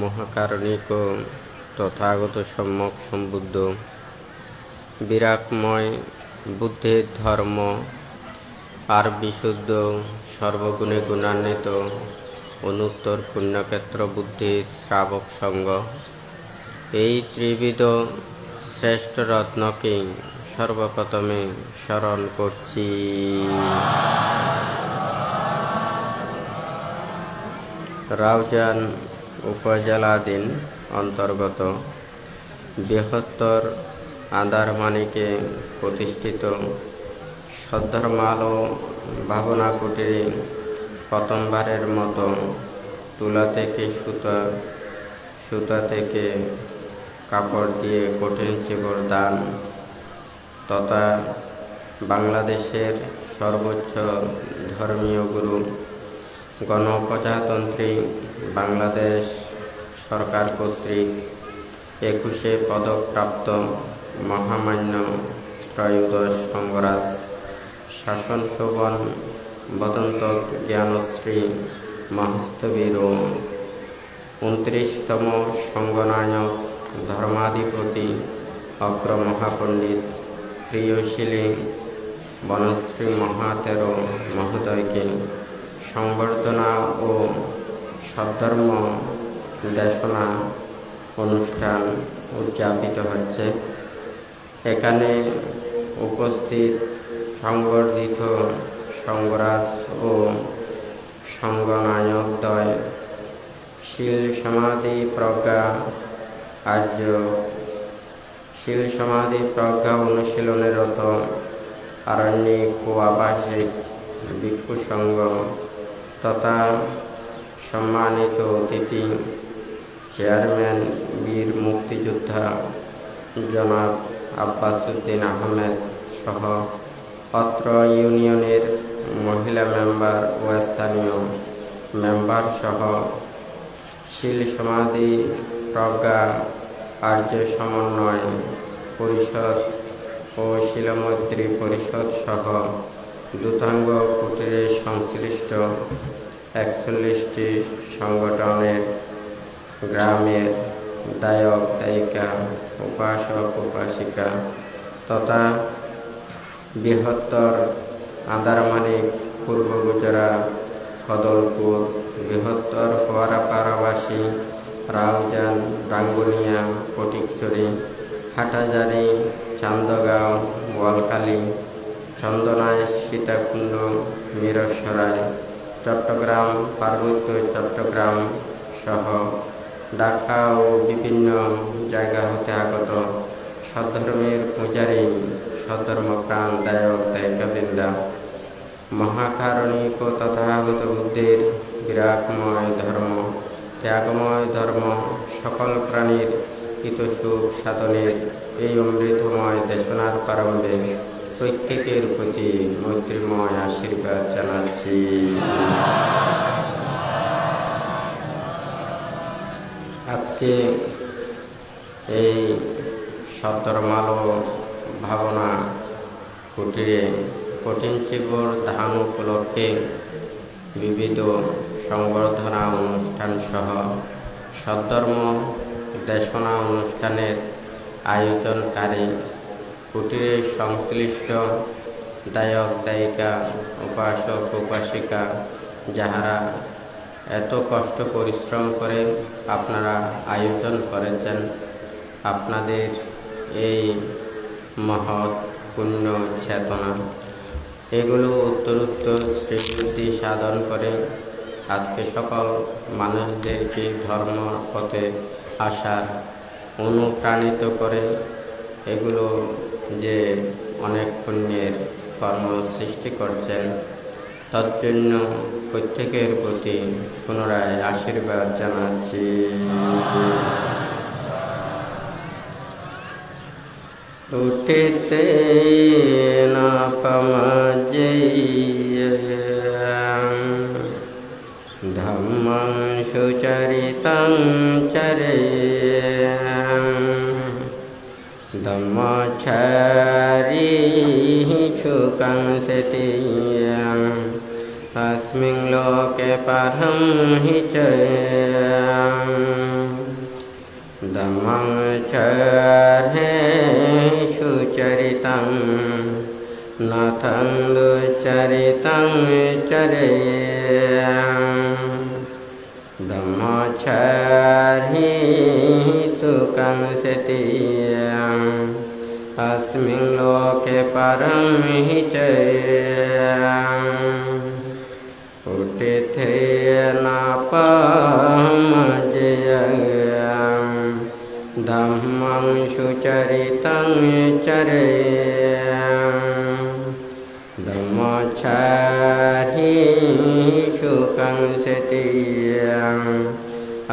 মহাকারণিক তথাগত সম্যক সম্বুদ্ধ বিরাটময় বুদ্ধের ধর্ম আর বিশুদ্ধ সর্বগুণে গুণান্বিত অনুত্তর পুণ্যক্ষেত্র বুদ্ধির শ্রাবক সঙ্গ এই ত্রিবিধ শ্রেষ্ঠ রত্নকে সর্বপ্রথমে স্মরণ করছি। রাউজান উপজেলাধীন অন্তর্গত বৃহত্তর আন্দারমানিকে প্রতিষ্ঠিত সদ্ধর্মালো ভাবনা কুটিরে প্রথমবারের মতো তুলা থেকে সুতা থেকে কাপড় দিয়ে কঠিন চিবর দান তথা বাংলাদেশের সর্বোচ্চ ধর্মীয় গুরু গণপ্রজাতন্ত্রী বাংলাদেশ সরকার কর্তৃক 21 পদকপ্রাপ্ত মহামান্য ত্রয়োদশ সঙ্গরাজ শাসন শোভন বদন্ত জ্ঞানশ্রী মহাস্তবীর ও 29তম সঙ্গনায়ক ধর্মাধিপতি অগ্রমহাপণ্ডিত প্রিয়শীলী বনশ্রী মহাতের মহোদয়কে সংবর্ধনা ও সদ্ধর্ম দেশনা অনুষ্ঠান উদযাপিত হচ্ছে। এখানে উপস্থিত সংবর্ধিত সঙ্গরাজ ও সঙ্গনায়কদ্বয় শীল সমাধি প্রজ্ঞা অনুশীলনেরত আরণ্যিক ও আবাসিক ভিক্ষু সংঘ তথা সম্মানিত অতিথি চেয়ারম্যান বীর মুক্তিযোদ্ধা জনাব আব্বাসউদ্দিন আহমেদ সহ অত্র ইউনিয়নের মহিলা মেম্বার ও স্থানীয় মেম্বার সহ শীল সমাধি প্রজ্ঞা আর্য সমন্বয় পরিষদ ও শিলমৈত্রী পরিষদ সহ দূতাঙ্গ কুটিরের সংশ্লিষ্ট 41টি সংগঠনের গ্রামের দায়ক দায়িকা উপাসক উপাসিকা তথা বৃহত্তর আন্দারমানিক পূর্ব গুজরাট কদলপুর বৃহত্তর ফোয়ারাপাড়াবাসী রাউজান রাঙ্গুনিয়া ফটিকছড়ি হাটাজারি চান্দগাঁও বোয়ালখালী চন্দনায় সীতাকুণ্ড মিরসরাই চট্টগ্রাম পার্বত্য চট্টগ্রাম সহ ঢাকা ও বিভিন্ন জায়গা হতে আগত সদ্ধর্মের পূজারী সদ্ধর্মপ্রাণ দায়ক দায়িকাবৃন্দা মহাকারণিক তথাগত বুদ্ধের বিরাটময় ধর্ম ত্যাগময় ধর্ম সকল প্রাণীর হিতসুখ সাধনের এই অমৃতময় দেশনার প্রারম্ভে প্রত্যেকের প্রতি মৈত্রীময় আশীর্বাদ জানাচ্ছি। আজকে এই সদ্ধর্মালো ভাবনা কুটিরে কঠিন চিবর ধান উপলক্ষে বিবিধ সংবর্ধনা অনুষ্ঠান সহ সদ্ধর্ম দেশনা অনুষ্ঠানের আয়োজনকারী কুটিরের সংশ্লিষ্ট দায়ক দায়িকা উপাসক উপাসিকা যাহারা এত কষ্ট পরিশ্রম করে আপনারা আয়োজন করেছেন, আপনাদের এই মহৎ পুণ্য চেতনা এগুলো উত্তরোত্তর শ্রীবৃদ্ধি সাধন করে আজকে সকল মানুষদেরকে ধর্ম পথে আসার অনুপ্রাণিত করে এগুলো যে অনেক পুণ্যের কর্ম সৃষ্টি করছেন তার জন্য প্রত্যেকের প্রতি পুনরায় আশীর্বাদ জানাচ্ছি। উঠিতে না ধম্মং সুচরিতং চরে ধম্মচারী সুকং সতি अस्मिन् लोके परं हि च धम्मं चरेषु चरितं नाथं दुश्चरितं चरेत् धम्मचर्येषु कंसति अस्मिन् लोके परं हि च उठितेन पमजयं धम्मं सुचरितं चरेत् धम्मचर्येषु कंसति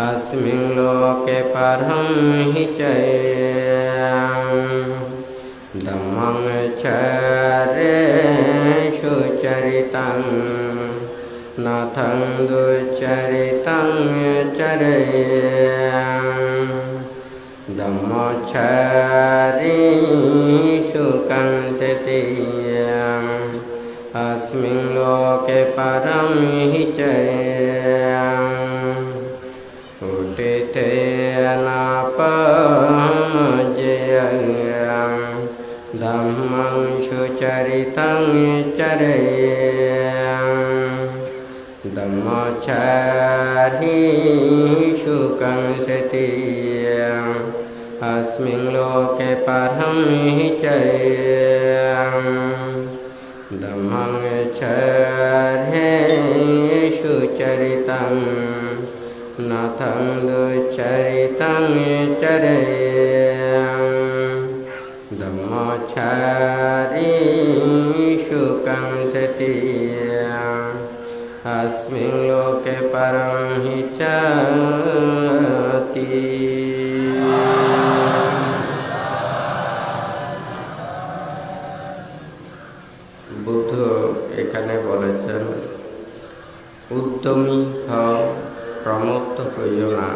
अस्मिन् लोके परं हि च धम्मं चरेषु चरितं नाथं दुश्चरितं चरेत् धम्मचर्येषु कंसति अस्मिन् लोके परं हि च उठितेन पमजयं धम्मं सुचरितं चरेत् धम्मचर्येषु कंसति अस्मिन् लोके परं हि च धम्मं चर्येषु चरितं नाथं दुश्चरितं चरेत् धम्मचर्येषु कंसति अस्मिन् लोके परं हि चति। বুদ্ধ এখানে বলেছেন, উদ্যমী হও, প্রমত্ত হইও না,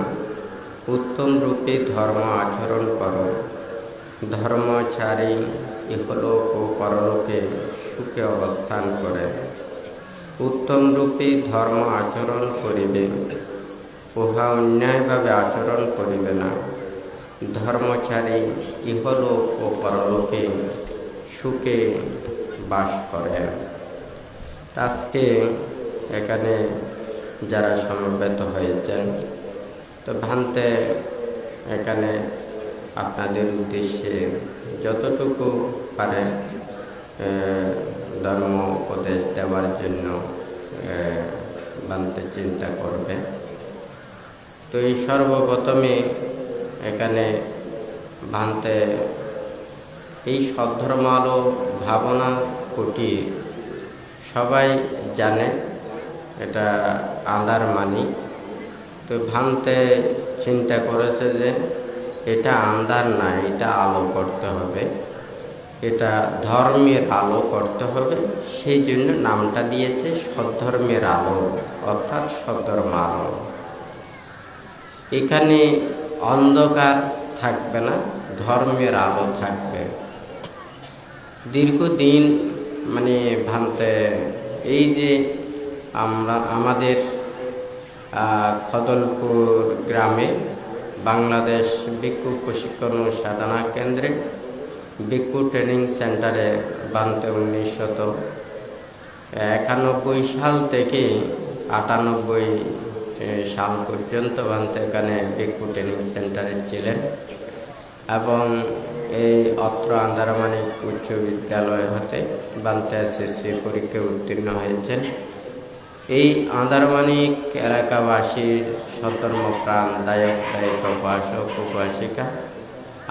উত্তম রূপে ধর্ম আচরণ করো। ধর্মচারী ইহলোক ও পরলোকে সুখে অবস্থান করে। উত্তম রূপে ধর্ম আচরণ করিবে, উহা অন্যায়ভাবে আচরণ করিবে না। ধর্মচারী ইহলোক ও পরলোকে সুখে বাস করে। আজকে এখানে যারা সমবেত হয়েছেন, তো ভান্তে এখানে আপনাদের উদ্দেশ্যে যতটুকু পারে ধর্ম উপদেশ দেওয়ার জন্য ভান্তে চিন্তা করবে। তো এই সর্বপ্রথমে এখানে ভান্তে এই সদ্ধর্ম আলো ভাবনা কোটি সবাই জানে, এটা আন্ধার মানি। তো ভান্তে চিন্তা করেছে যে এটা আন্ধার না, এটা আলো করতে হবে, এটা ধর্মের আলো করতে হবে। সেই জন্য নামটা দিয়েছে সদ্ধর্মের আলো, অর্থাৎ সদ্ধর্ম আলো। এখানে অন্ধকার থাকবে না, ধর্মের আলো থাকবে। দীর্ঘদিন ভান্তে এই যে আমাদের খদলপুর গ্রামে বাংলাদেশ ভিক্ষু প্রশিক্ষণ ও সাধনা কেন্দ্রে ভিক্ষু ট্রেনিং সেন্টারে ভান্তে 1991 সাল থেকে 98 সাল পর্যন্ত ভান্তে এখানে ভিক্ষু ট্রেনিং সেন্টারে ছিলেন এবং এই অত্র আন্দারমানিক উচ্চ বিদ্যালয় হতে ভান্তে এসএসসি পরীক্ষায় উত্তীর্ণ হয়েছেন। এই আন্দারমানিক এলাকাবাসীর সদ্ধর্মপ্রাণ দায়ক দায়িকা উপাসক উপাসিকা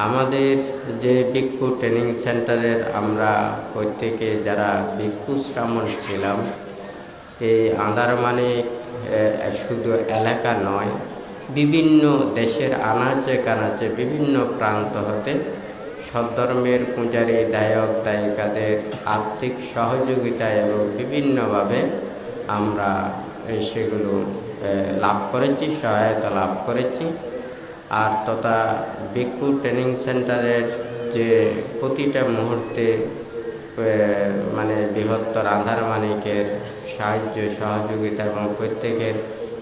আমাদের যে ভিক্ষু ট্রেনিং সেন্টারের আমরা প্রত্যেকে যারা ভিক্ষু শ্রামণ ছিলাম, এই আন্দারমানিক শুধু এলাকা নয়, বিভিন্ন দেশের আনাচে কানাচে বিভিন্ন প্রান্ত হতে সদ্ধর্মের পূজারী দায়ক দায়িকাদের আর্থিক সহযোগিতা এবং বিভিন্নভাবে আমরা সেগুলো লাভ করেছি, সহায়তা লাভ করেছি। আর তথা ভিক্ষু ট্রেনিং সেন্টারের যে প্রতিটা মুহূর্তে বৃহত্তর আন্ধারমানিকের সাহায্য সহযোগিতা এবং প্রত্যেকের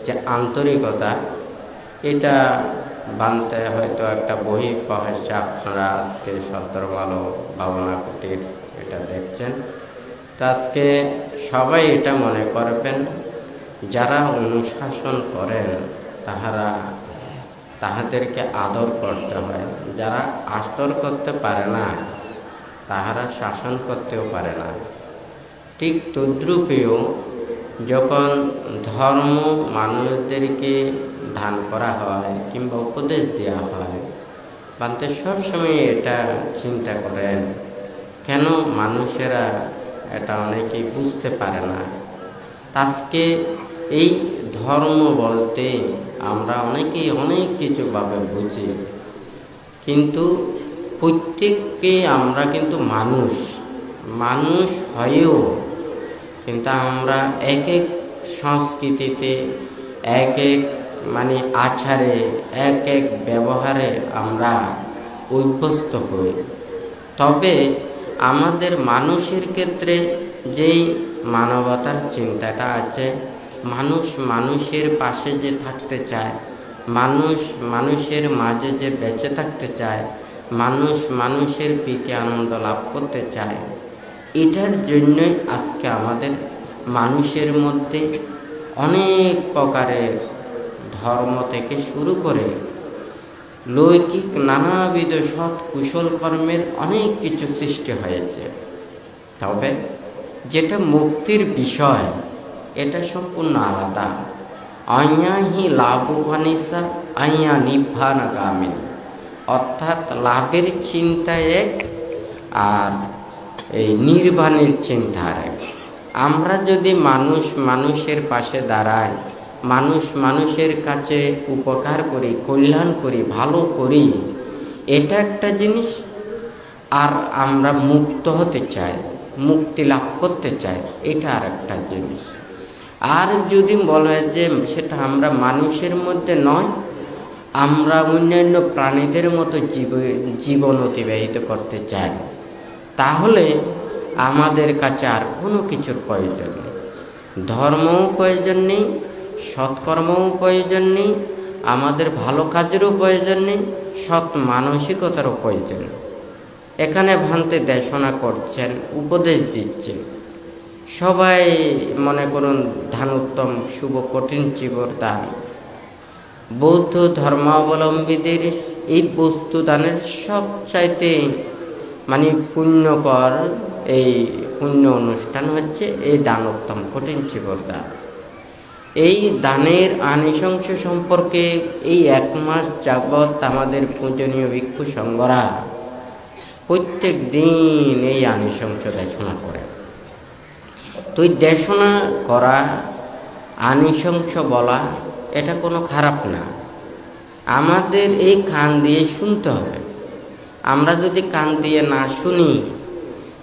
যে আন্তরিকতা, এটা বানতে হয়তো একটা বহি প্রকাশ্যে আপনারা আজকে সতেরো আলো ভাবনা কুটির এটা দেখছেন। তো আজকে সবাই এটা মনে করবেন, যারা অনুশাসন করেন তাহাদেরকে আদর করতে হয়। যারা আদর করতে পারে না তাহারা শাসন করতেও পারে না। ঠিক তদ্রূপেও যখন ধর্ম মানুষদেরকে দান করা হয় কিংবা উপদেশ দেওয়া হয়, বান্তে সবসময় এটা চিন্তা করেন, কেন মানুষেরা এটা অনেকেই বুঝতে পারে না। আজকে এই ধর্ম বলতে আমরা অনেকেই অনেক কিছুভাবে বুঝি, কিন্তু প্রত্যেককে আমরা কিন্তু মানুষ হয়েও কিন্তু আমরা এক এক সংস্কৃতিতে এক এক আচারে এক এক ব্যবহারে আমরা অভ্যস্ত হই। তবে আমাদের মানুষের ক্ষেত্রে যেই মানবতার চিন্তাটা আছে, মানুষ মানুষের পাশে যে থাকতে চায়, মানুষ মানুষের মাঝে যে বেঁচে থাকতে চায়, মানুষ মানুষের প্রীতি আনন্দ লাভ করতে চায়, এটার জন্যই আজকে আমাদের মানুষের মধ্যে অনেক প্রকারের ধর্ম থেকে শুরু করে লৌকিক নানাবিধ সৎ কুশল কর্মের অনেক কিছু সৃষ্টি হয়েছে। তবে যেটা মুক্তির বিষয়, এটা সম্পূর্ণ আলাদা। অয়াহি লাভবানিসা আয়া নিব্বানগামী, অর্থাৎ লাভের চিন্তা এক আর এই নির্বাণের চিন্তা এক। আমরা যদি মানুষের পাশে দাঁড়াই, মানুষের কাছে উপকার করি, কল্যাণ করি, ভালো করি, এটা একটা জিনিস। আর আমরা মুক্ত হতে চাই, মুক্তি লাভ করতে চাই, এটা আর একটা জিনিস। আর যদি বলা যে সেটা আমরা মানুষের মধ্যে নয়, আমরা অন্যান্য প্রাণীদের মতো জীবন অতিবাহিত করতে চাই, তাহলে আমাদের কাছে আর কোনো কিছুর প্রয়োজন নেই। ধর্মও প্রয়োজন নেই, সৎকর্মও প্রয়োজন নেই, আমাদের ভালো কাজেরও প্রয়োজন নেই, সৎ মানসিকতারও প্রয়োজন নেই। এখানে ভান্তে দেশনা করছেন, উপদেশ দিচ্ছেন, সবাই মনে করুন ধানোত্তম শুভ কঠিন চিবর দান। বৌদ্ধ ধর্মাবলম্বীদের এই বস্তু দানের সবচাইতে পুণ্যকর এই পুণ্য অনুষ্ঠান হচ্ছে এই দানোত্তম কঠিন চিবর দান। এই দানের আনিশংস সম্পর্কে এই 1 মাস যাবৎ আমাদের পূজনীয় ভিক্ষু সংঘরা প্রত্যেক দিন এই আনিশংস দেশনা করে। তো এই দেশনা করা, আনিশংস বলা, এটা কোনো খারাপ না। আমাদের এই কান দিয়ে শুনতে হবে। আমরা যদি কান দিয়ে না শুনি,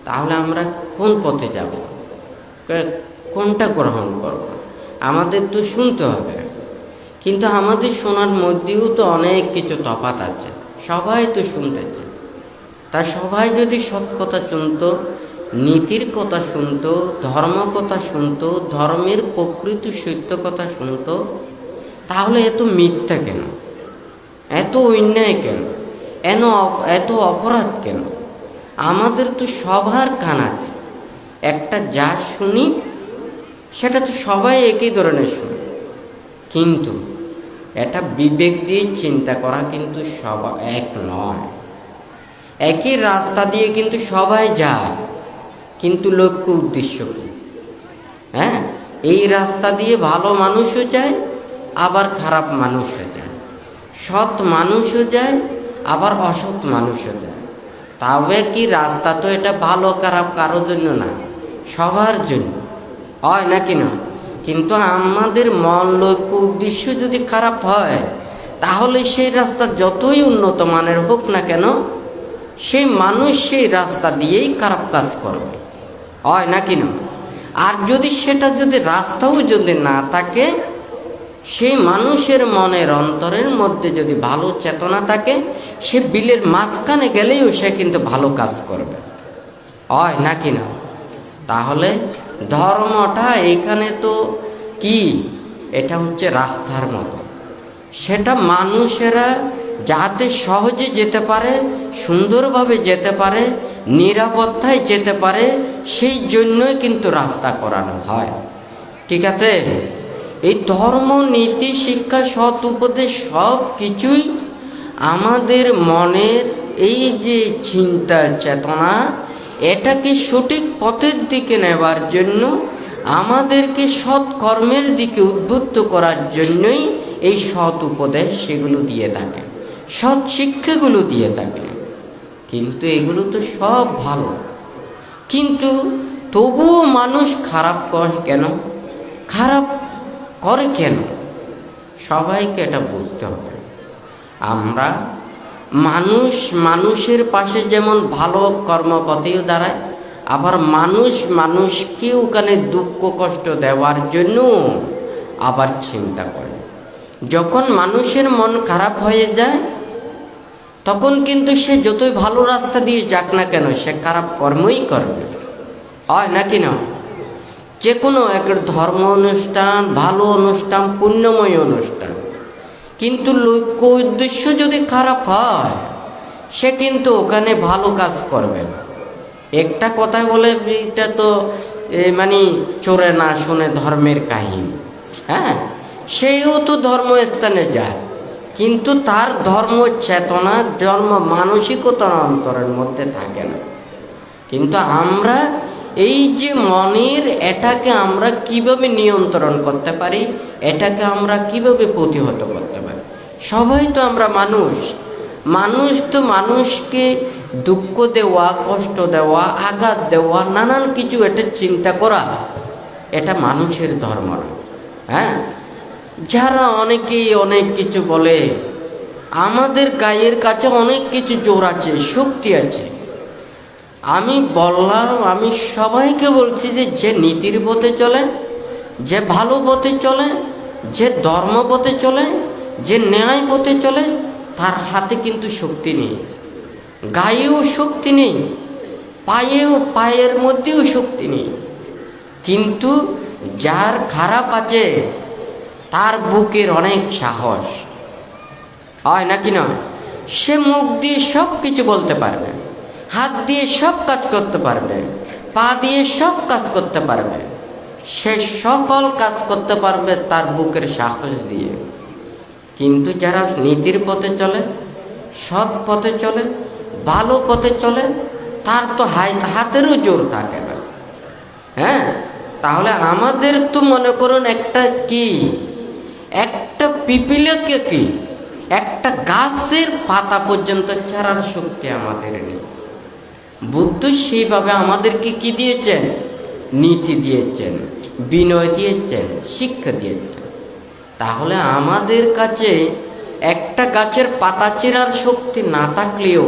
তাহলে আমরা কোন পথে যাব, কোনটা গ্রহণ করব? আমাদের তো শুনতে হবে, কিন্তু আমাদের শোনার মধ্যেও তো অনেক কিছু তফাৎ আছে। সবাই তো শুনতেছে, তা সবাই যদি সৎ কথা শুনতো, নীতির কথা শুনতো, ধর্ম কথা শুনতো, ধর্মের প্রকৃত সত্য কথা শুনতো, তাহলে এত মিথ্যা কেন, এত অন্যায় কেন, এত অপরাধ কেন? আমাদের তো সবার কান আছে, একটা যা শুনি সেটা তো সবাই একই ধরনের শুনি, কিন্তু এটা বিবেক দিয়ে চিন্তা করা কিন্তু সবাই এক নয়। একই রাস্তা দিয়ে কিন্তু সবাই যায়, কিন্তু লক্ষ্য উদ্দেশ্য কি? এই রাস্তা দিয়ে ভালো মানুষও যায়, আবার খারাপ মানুষও যায়, সৎ মানুষও যায়, আবার অসৎ মানুষও যায়। তবে কি রাস্তা তো এটা ভালো খারাপ কারোর জন্য না, সবার জন্য, হয় নাকি না? কিন্তু আমাদের মন লক্ষ্য উদ্দেশ্য যদি খারাপ হয়, তাহলে সেই রাস্তা যতই উন্নত মানের হোক না কেন, সেই মানুষ সেই রাস্তা দিয়েই খারাপ কাজ করবে, হয় নাকি না? আর সেটা যদি রাস্তাও যদি না থাকে, সেই মানুষের মনের অন্তরের মধ্যে যদি ভালো চেতনা থাকে, সে বিলের মাঝখানে গেলেও সে কিন্তু ভালো কাজ করবে, হয় নাকি না? তাহলে ধর্মটা এখানে তো কি, এটা হচ্ছে রাস্তার মতো, সেটা মানুষেরা যাতে সহজে যেতে পারে, সুন্দরভাবে যেতে পারে, নিরাপত্তায় যেতে পারে, সেই জন্যই কিন্তু রাস্তা করানো হয়। ঠিক আছে? এই ধর্ম, নীতি, শিক্ষা, সৎ উপদেশ সব কিছুই আমাদের মনের এই যে চিন্তা চেতনা, এটাকে সঠিক পথের দিকে নেবার জন্য, আমাদেরকে সৎ কর্মের দিকে উদ্বুদ্ধ করার জন্যই এই সৎ উপদেশ সেগুলো দিয়ে থাকে, সৎ শিক্ষাগুলো দিয়ে থাকে। কিন্তু এগুলো তো সব ভালো, কিন্তু তবুও মানুষ খারাপ করে কেন, খারাপ করে কেন? সবাইকে এটা বুঝতে হবে। আমরা মানুষ মানুষের পাশে যেমন ভালো কর্মপথেও দাঁড়ায়, আবার মানুষ মানুষকে ওখানে দুঃখ কষ্ট দেওয়ার জন্য আবার চিন্তা করে। যখন মানুষের মন খারাপ হয়ে যায়, তখন কিন্তু সে যতই ভালো রাস্তা দিয়ে যাক না কেন, সে খারাপ কর্মই করবে, হয় নাকি না? যে কোনো একটা ধর্ম অনুষ্ঠান, ভালো অনুষ্ঠান, পুণ্যময় অনুষ্ঠান, কিন্তু লক্ষ্য উদ্দেশ্য যদি খারাপ হয়, সে কিন্তু ওখানে ভালো কাজ করবে না। একটা কথা বলে, এটা তো মানে চোরে না শুনে ধর্মের কাহিনী। হ্যাঁ, সেও তো ধর্মস্থানে যায়, কিন্তু তার ধর্ম চেতনা, ধর্ম মানসিকতা অন্তরের মধ্যে থাকে না। কিন্তু আমরা এই যে মনের, এটাকে আমরা কিভাবে নিয়ন্ত্রণ করতে পারি, এটাকে আমরা কিভাবে প্রতিহত করতে পারি? সবাই তো আমরা মানুষ, মানুষ তো মানুষকে দুঃখ দেওয়া, কষ্ট দেওয়া, আঘাত দেওয়া, নানান কিছু এটা চিন্তা করা, এটা মানুষের ধর্ম না। হ্যাঁ, যারা অনেকেই অনেক কিছু বলে, আমাদের গায়ের কাছে অনেক কিছু জোর আছে, শক্তি আছে। আমি বললাম, আমি সবাইকে বলছি যে নীতির পথে চলে, যে ভালো পথে চলে, যে ধর্ম পথে চলে, যে ন্যায় পথে চলে, তার হাতে কিন্তু শক্তি নেই, গায়েও শক্তি নেই, পায়ের মধ্যেও শক্তি নেই। কিন্তু যার খারাপ আছে, তার বুকের অনেক সাহস, হয় নাকি না? সে মুখ দিয়ে সব কিছু বলতে পারবে, হাত দিয়ে সব কাজ করতে পারবে, পা দিয়ে সব কাজ করতে পারবে, সে সকল কাজ করতে পারবে তার বুকের সাহস দিয়ে। কিন্তু যারা নীতির পথে চলে, সৎ পথে চলে, ভালো পথে চলে, তার তো হাতেরও জোর থাকে না। হ্যাঁ, তাহলে আমাদের তো মনে করুন একটা পিপিলিকে কি, একটা গাছের পাতা পর্যন্ত ছাড়ার শক্তি আমাদের নেই। বুদ্ধ সেইভাবে আমাদেরকে কি দিয়েছেন? নীতি দিয়েছেন, বিনয় দিয়েছেন, শিক্ষা দিয়েছেন। তাহলে আমাদের কাছে একটা গাছের পাতা চেরার শক্তি না থাকলেও,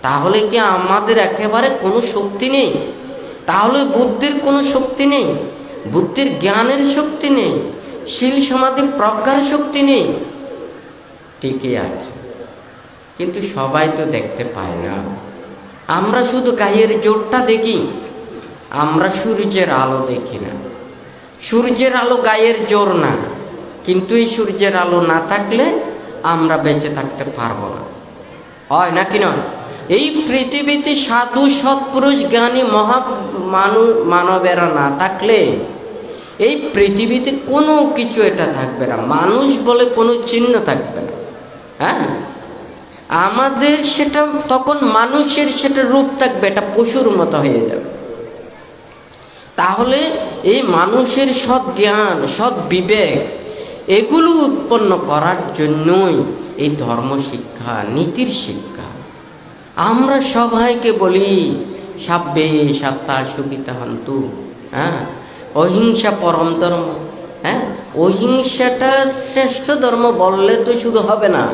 তাহলে কি আমাদের একেবারে কোনো শক্তি নেই? তাহলে বুদ্ধির কোনো শক্তি নেই, বুদ্ধির জ্ঞানের শক্তি নেই, শীল সমাধি প্রজ্ঞার শক্তি নেই? ঠিকই আছে, কিন্তু সবাই তো দেখতে পায় না। আমরা শুধু গায়ের জোরটা দেখি, আমরা সূর্যের আলো দেখি না। সূর্যের আলো গায়ের জোর না, কিন্তু এই সূর্যের আলো না থাকলে আমরা বেঁচে থাকতে পারবো না, হয় নাকি নয়? এই পৃথিবীতে সাধু, সৎপুরুষ, জ্ঞানী, মানবেরা না থাকলে এই পৃথিবীতে কোনো কিছু এটা থাকবে না, মানুষ বলে কোনো চিহ্ন থাকবে না। হ্যাঁ, আমাদের সেটা তখন মানুষের সেটা রূপ থাকবে, এটা পশুর মতো হয়ে যাবে। তাহলে এই মানুষের সৎ জ্ঞান, সৎ বিবেক, এগুলো উৎপন্ন করার জন্যই এই ধর্ম শিক্ষা, নীতির শিক্ষা। আমরা সবাইকে বলি সাব্বে সাত্তা সুখিতা হন্তু, হ্যাঁ, অহিংসা পরম ধর্ম। হ্যাঁ, অহিংসাটা শ্রেষ্ঠ ধর্ম বললে তো শুধু হবে না,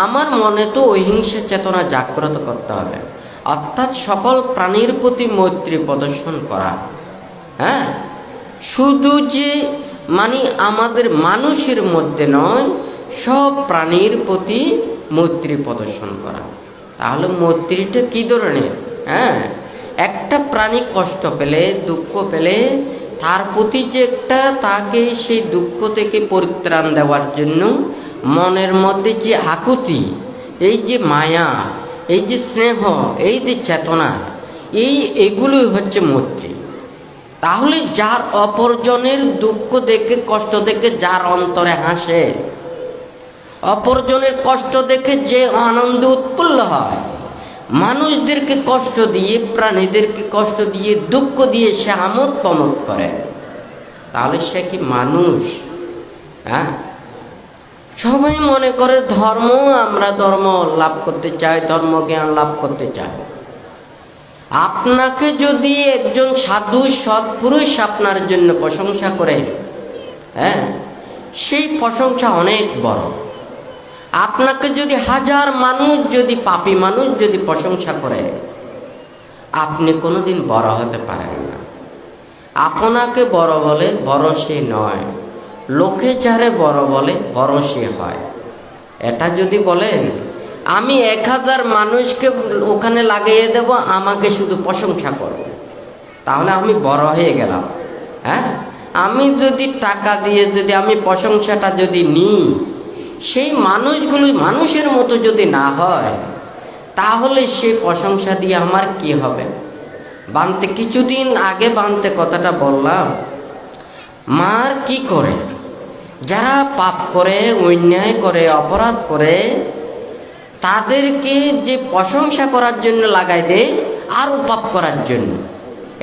আমার মনে তো অহিংসা চেতনা জাগ্রত করতে হবে, অর্থাৎ সকল প্রাণীর প্রতি মৈত্রী প্রদর্শন করা। হ্যাঁ, শুধু যে মানে আমাদের মানুষের মধ্যে নয়, সব প্রাণীর প্রতি মৈত্রী প্রদর্শন করা। তাহলে মৈত্রীটা কি ধরনের? হ্যাঁ, একটা প্রাণী কষ্ট পেলে, দুঃখ পেলে, তার প্রতি যে একটা তাকে সেই দুঃখ থেকে পরিত্রাণ দেওয়ার জন্য মনের মধ্যে যে আকুতি, এই যে মায়া, এই যে স্নেহ, এই যে চেতনা, এগুলোই হচ্ছে মৈত্রী। তাহলে যার অপরজনের দুঃখ দেখে, কষ্ট দেখে যার অন্তরে হাসে, অপরজনের কষ্ট দেখে যে আনন্দ উৎফুল্ল হয়, মানুষদেরকে কষ্ট দিয়ে, প্রাণীদেরকে কষ্ট দিয়ে, দুঃখ দিয়ে সে আমোদ প্রমোদ করে, তাহলে সে কি মানুষ? হ্যাঁ, সবাই মনে করে ধর্ম, আমরা ধর্ম লাভ করতে চাই, ধর্ম জ্ঞান লাভ করতে চাই। আপনাকে যদি একজন সাধু সৎপুরুষ আপনার জন্য প্রশংসা করে, হ্যাঁ, সেই প্রশংসা অনেক বড়। আপনাকে যদি হাজার মানুষ, যদি পাপী মানুষ যদি প্রশংসা করে, আপনি কোনোদিন বড় হতে পারেন না। আপনাকে বড় বলে, বড় সে নয়। লোকে যারে বড় বলে, বড় সে হয়। এটা যদি বলেন আমি 1000 মানুষকে ওখানে লাগিয়ে দেব, আমাকে শুধু প্রশংসা করব, তাহলে আমি বড় হয়ে গেলাম। হ্যাঁ, আমি যদি টাকা দিয়ে যদি আমি প্রশংসাটা যদি নিই, সেই মানুষগুলো মানুষের মতো যদি না হয়, তাহলে সেই প্রশংসা দিয়ে আমার কি হবে? বানতে কিছুদিন আগে বানতে কথাটা বললাম, মার কি করে, যারা পাপ করে, অন্যায় করে, অপরাধ করে, তাদেরকে যে প্রশংসা করার জন্য লাগাই দেয় আরও পাপ করার জন্য।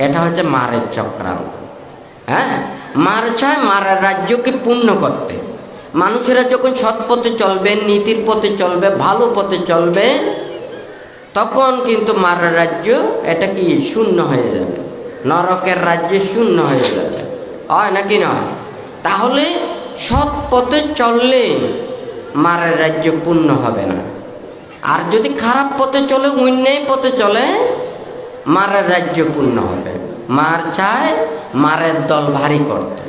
এটা হচ্ছে মারের চক্রান্ত। হ্যাঁ, মার চায় মারের রাজ্যকে পূর্ণ করতে। মানুষেরা যখন সৎ পথে চলবে, নীতির পথে চলবে, ভালো পথে চলবে, তখন কিন্তু মারের রাজ্য এটা কি শূন্য হয়ে যাবে, নরকের রাজ্যে শূন্য হয়ে যাবে, হয় নাকি নয়? তাহলে সৎ পথে চললে মারের রাজ্য পূর্ণ হবে না। আর যদি খারাপ পথে চলে, অন্যায় পথে চলে, মারের রাজ্য পূর্ণ হবে। মার চায় মারের দল ভারী করতে,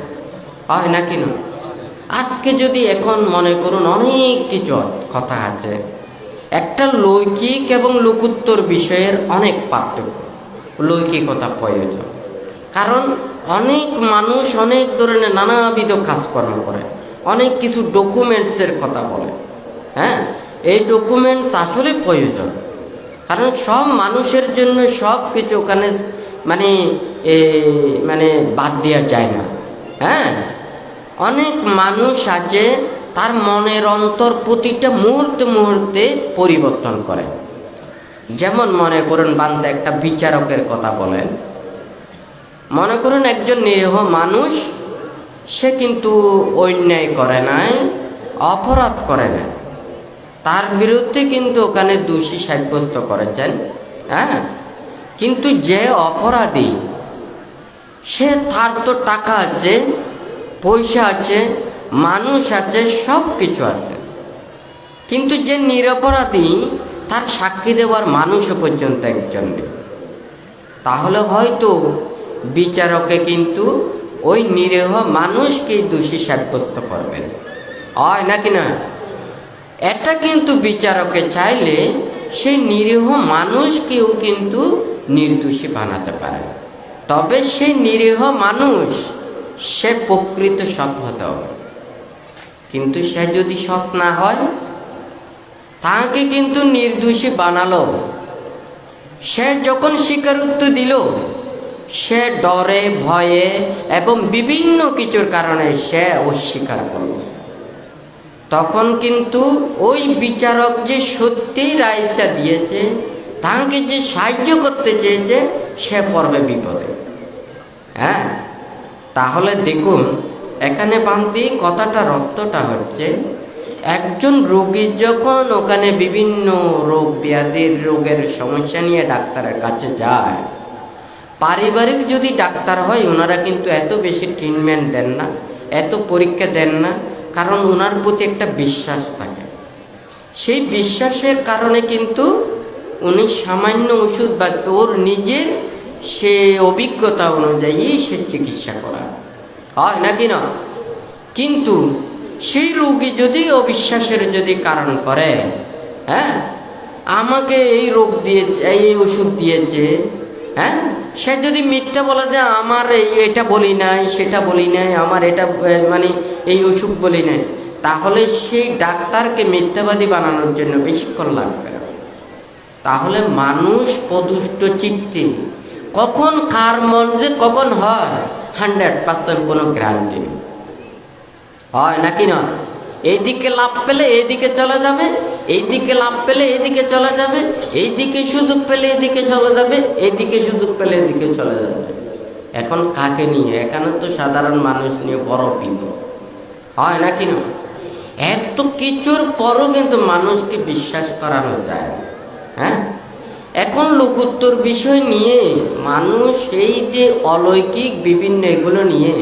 হয় নাকি না? আজকে যদি এখন মনে করুন অনেক কিছু কথা আছে, একটা লৌকিক এবং লোকোত্তর বিষয়ের অনেক পার্থক্য। লৌকিকতা প্রয়োজন, কারণ অনেক মানুষ অনেক ধরনের নানাবিধ কাজকর্ম করে, অনেক কিছু ডকুমেন্টসের কথা বলে। হ্যাঁ, এই ডকুমেন্টস আসলে প্রয়োজন, কারণ সব মানুষের জন্য সব কিছু ওখানে মানে বাদ দেওয়া যায় না। হ্যাঁ, অনেক মানুষ আছে তার মনের অন্তর প্রতিটা মুহূর্তে মুহূর্তে পরিবর্তন করে। যেমন মনে করুন বান্দা একটা বিচারকের কথা বলেন, মনে করুন একজন নিরীহ মানুষ, সে কিন্তু অন্যায় করে নাই, অপরাধ করে নাই, তার বিরুদ্ধে কিন্তু ওখানে দোষী সাব্যস্ত করেছেন। হ্যাঁ, কিন্তু যে অপরাধী, সে তার তো টাকা আছে, পয়সা আছে, মানুষ আছে, সব কিছু আছে, কিন্তু যে নিরপরাধী, তার সাক্ষী দেওয়ার মানুষও পর্যন্ত একজন নেই। তাহলে হয়তো বিচারকে কিন্তু ওই নিরীহ মানুষকেই দোষী সাব্যস্ত করবেন, হয় নাকি না? এটা কিন্তু বিচারকে চাইলে সেই নিরীহ মানুষকেও কিন্তু নির্দোষী বানাতে পারে। তবে সেই নিরীহ মানুষ সে প্রকৃত সৎ হতে হবে। কিন্তু সে যদি সৎ না হয়, তাকে কিন্তু নির্দোষী বানালো। সে যখন স্বীকারোক্তি দিল, সে ডরে, ভয়ে এবং বিভিন্ন কিছুর কারণে সে অস্বীকার করল, তখন কিন্তু ওই বিচারক যে সত্যিই রায়টা দিয়েছে, তাকে যে সাহায্য করতে চেয়েছে, সে পড়বে বিপদে। হ্যাঁ, তাহলে দেখুন এখানে বান্তি কথাটা রক্তটা হচ্ছে, একজন রোগী যখন ওখানে বিভিন্ন রোগ ব্যাধির রোগের সমস্যা নিয়ে ডাক্তারের কাছে যায়, পারিবারিক যদি ডাক্তার হয়, ওনারা কিন্তু এত বেশি ট্রিটমেন্ট দেন না, এত পরীক্ষা দেন না, কারণ ওনার প্রতি একটা বিশ্বাস থাকে। সেই বিশ্বাসের কারণে কিন্তু উনি সামান্য ওষুধ বা তোর নিজের সে অভিজ্ঞতা অনুযায়ী সে চিকিৎসা করা, হয় নাকি না? কিন্তু সেই রোগী যদি অবিশ্বাসের যদি কারণ করে, হ্যাঁ, আমাকে এই রোগ দিয়েছে, এই ওষুধ দিয়েছে, হ্যাঁ, সে যদি মিথ্যা বলে যে আমার এটা বলি নাই, সেটা বলি নাই, আমার এটা মানে এই অসুখ বলি নাই, তাহলে সেই ডাক্তারকে মিথ্যাবাদী বানানোর জন্য বেশিক্ষণ লাগবে না। তাহলে মানুষ প্রদুষ্ট চিত্তে কখন কার মন যে কখন হয় 100% কোনো গ্যারান্টি নেই, হয় নাকি না? এইদিকে লাভ পেলে এইদিকে চলে যাবে, এইদিকে লাভ পেলে এইদিকে চলে যাবে, এইদিকে সুযোগ পেলে এদিকে চলে যাবে, এইদিকে সুযোগ পেলে এদিকে চলে যাবে। এখন কাকে নিয়ে? এখানে তো সাধারণ মানুষ নিয়ে বড় বিপদ, হয় নাকি না? এত কিছুর পরও কিন্তু মানুষকে বিশ্বাস করানো যায়। হ্যাঁ, এখন লোকোত্তর বিষয় নিয়ে মানুষ এই যে অলৌকিক বিভিন্ন এগুলো নিয়ে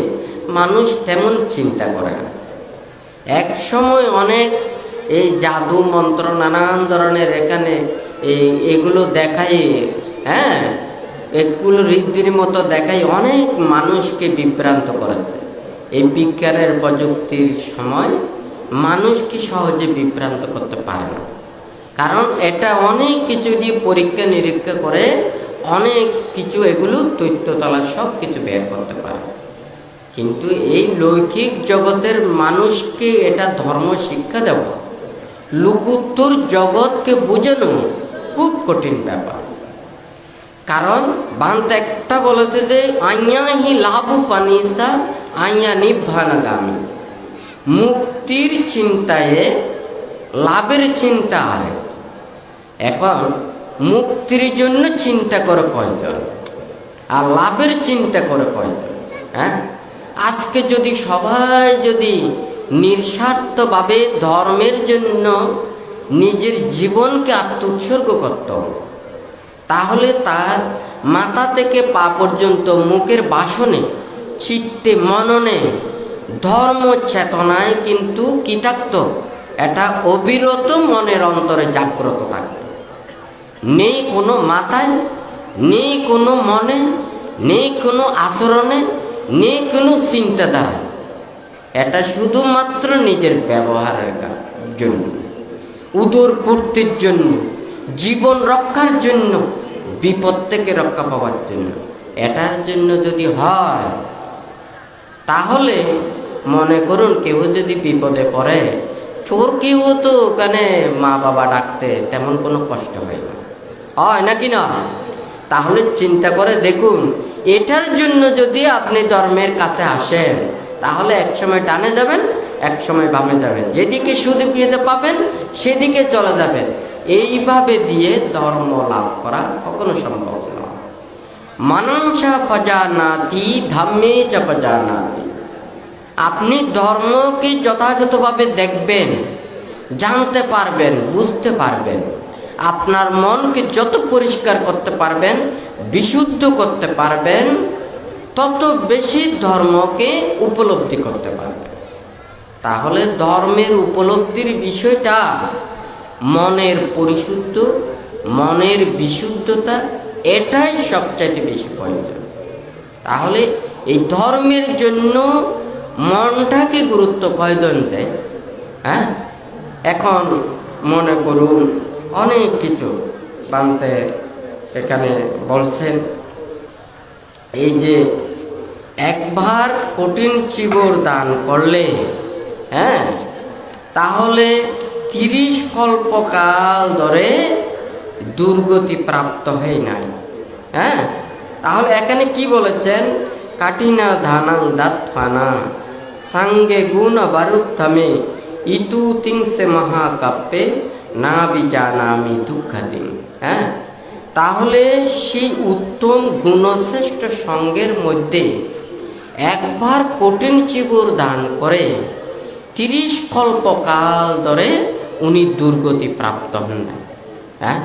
মানুষ তেমন চিন্তা করে না। এক সময় অনেক এই জাদু মন্ত্র নানান ধরনের এখানে এগুলো দেখাই, হ্যাঁ, এগুলো রীতির মতো দেখাই অনেক মানুষকে বিভ্রান্ত করেছে। এই বিজ্ঞানের প্রযুক্তির সময় মানুষকে সহজে বিভ্রান্ত করতে পারে না, কারণ এটা অনেক কিছু দিয়ে পরীক্ষা নিরীক্ষা করে অনেক কিছু এগুলো তথ্যতলা সব কিছু বের করতে পারে। কিন্তু এই লৌকিক জগতের মানুষকে এটা ধর্ম শিক্ষা দেওয়া, লোকোত্তর জগৎকে বোঝানো খুব কঠিন ব্যাপার। কারণ বান্ত একটা বলেছে যে আইয়া হি লাভ পানিসা আইয়া নিভানাগামী, মুক্তির চিন্তায় লাভের চিন্তা আরে। এখন মুক্তির জন্য চিন্তা করে কয়জন, আর লাভের চিন্তা করে কয়জন? হ্যাঁ, আজকে যদি সবাই যদি নিঃস্বার্থভাবে ধর্মের জন্য নিজের জীবনকে আত্মোৎসর্গ করত, তাহলে তার মাথা থেকে পা পর্যন্ত মুখের বাসনে, চিত্তে, মননে, ধর্ম চেতনায় কিন্তু কি থাকত? এটা অবিরত মনের অন্তরে জাগ্রত থাকত। নেই কোনো মাথায়, নেই কোনো মনে, নেই কোনো আচরণে, নেই কোনো চিন্তাধারা, এটা শুধুমাত্র নিজের ব্যবহারের জন্য, উদর পূর্তির জন্য, জীবন রক্ষার জন্য, বিপদ থেকে রক্ষা পাওয়ার জন্য। এটার জন্য যদি হয়, তাহলে মনে করুন কেউ যদি বিপদে পড়ে, চোর কেউ তো ওখানে মা বাবা ডাকতে তেমন কোনো কষ্ট হয় না, হয় নাকি না? তাহলে চিন্তা করে দেখুন, এটার জন্য যদি আপনি ধর্মের কাছে আসেন, তাহলে এক সময় ডানে যাবেন, এক সময় বামে যাবেন, যেদিকে সুবিধা পাবেন সেদিকে চলে যাবেন। এইভাবে দিয়ে ধর্ম লাভ করা কখনো সম্ভব নয়। মানঞ্চা পজানাতি ধাম্মে চ পজানাতি। আপনি ধর্মকে যথাযথভাবে দেখবেন, জানতে পারবেন, বুঝতে পারবেন, আপনার মনকে যত পরিষ্কার করতে পারবেন, বিশুদ্ধ করতে পারবেন, তত বেশি ধর্মকে উপলব্ধি করতে পারবেন। তাহলে ধর্মের উপলব্ধির বিষয়টা মনের পরিশুদ্ধ, মনের বিশুদ্ধতা, এটাই সবচাইতে বেশি প্রয়োজন। তাহলে এই ধর্মের জন্য মনটাকে গুরুত্ব কয়জন দেয়? হ্যাঁ, এখন মনে করুন অনেক কিছু বানতে এখানে বলছেন, এই যে একবার কঠিন চিবর দান করলে, হ্যাঁ, তাহলে 30 কল্পকাল ধরে দুর্গতি প্রাপ্ত হয় নাই। হ্যাঁ, তাহলে এখানে কি বলেছেন? কাঠিনা ধানাং দাৎফানা সাঙ্গে গুণ বারুত্থামে ইতু তিংসে মহাকাব্যে না বিজানামি দুঃখাতিং। হ্যাঁ, তাহলে সেই উত্তম গুণশ্রেষ্ঠ সঙ্গের মধ্যে একবার কঠিন চিবুর দান করে 30 কল্পকাল ধরে উনি দুর্গতি প্রাপ্ত হন না। হ্যাঁ,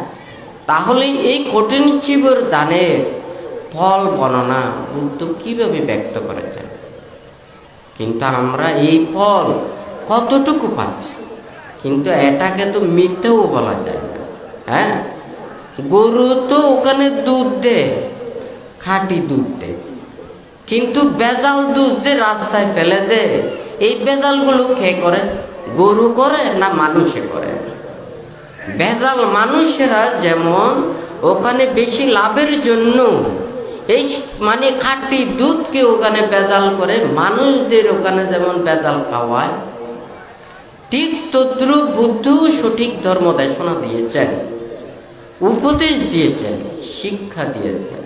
তাহলে এই কঠিন চিবুর দানের ফল বর্ণনা বুদ্ধ কিভাবে ব্যক্ত করেছেন? কিন্তু আমরা এই ফল কতটুকু পাচ্ছি? কিন্তু এটাকে তো মিথ্যেও বলা যায় না। হ্যাঁ, গরু তো ওখানে দুধ দেয়, খাঁটি দুধ দেয়, কিন্তু বেজাল দুধ যে রাস্তায় ফেলে দেয়, এই বেজালগুলো কে করে? গরু করে না মানুষে করে? বেজাল মানুষেরা যেমন ওখানে বেশি লাভের জন্য এই মানে খাঁটি দুধকে ওখানে ভেজাল করে মানুষদের ওখানে যেমন ভেজাল খাওয়ায়, ঠিক তদ্রূপ বুদ্ধও সঠিক ধর্ম দেশনা দিয়েছেন, উপদেশ দিয়েছেন, শিক্ষা দিয়েছেন।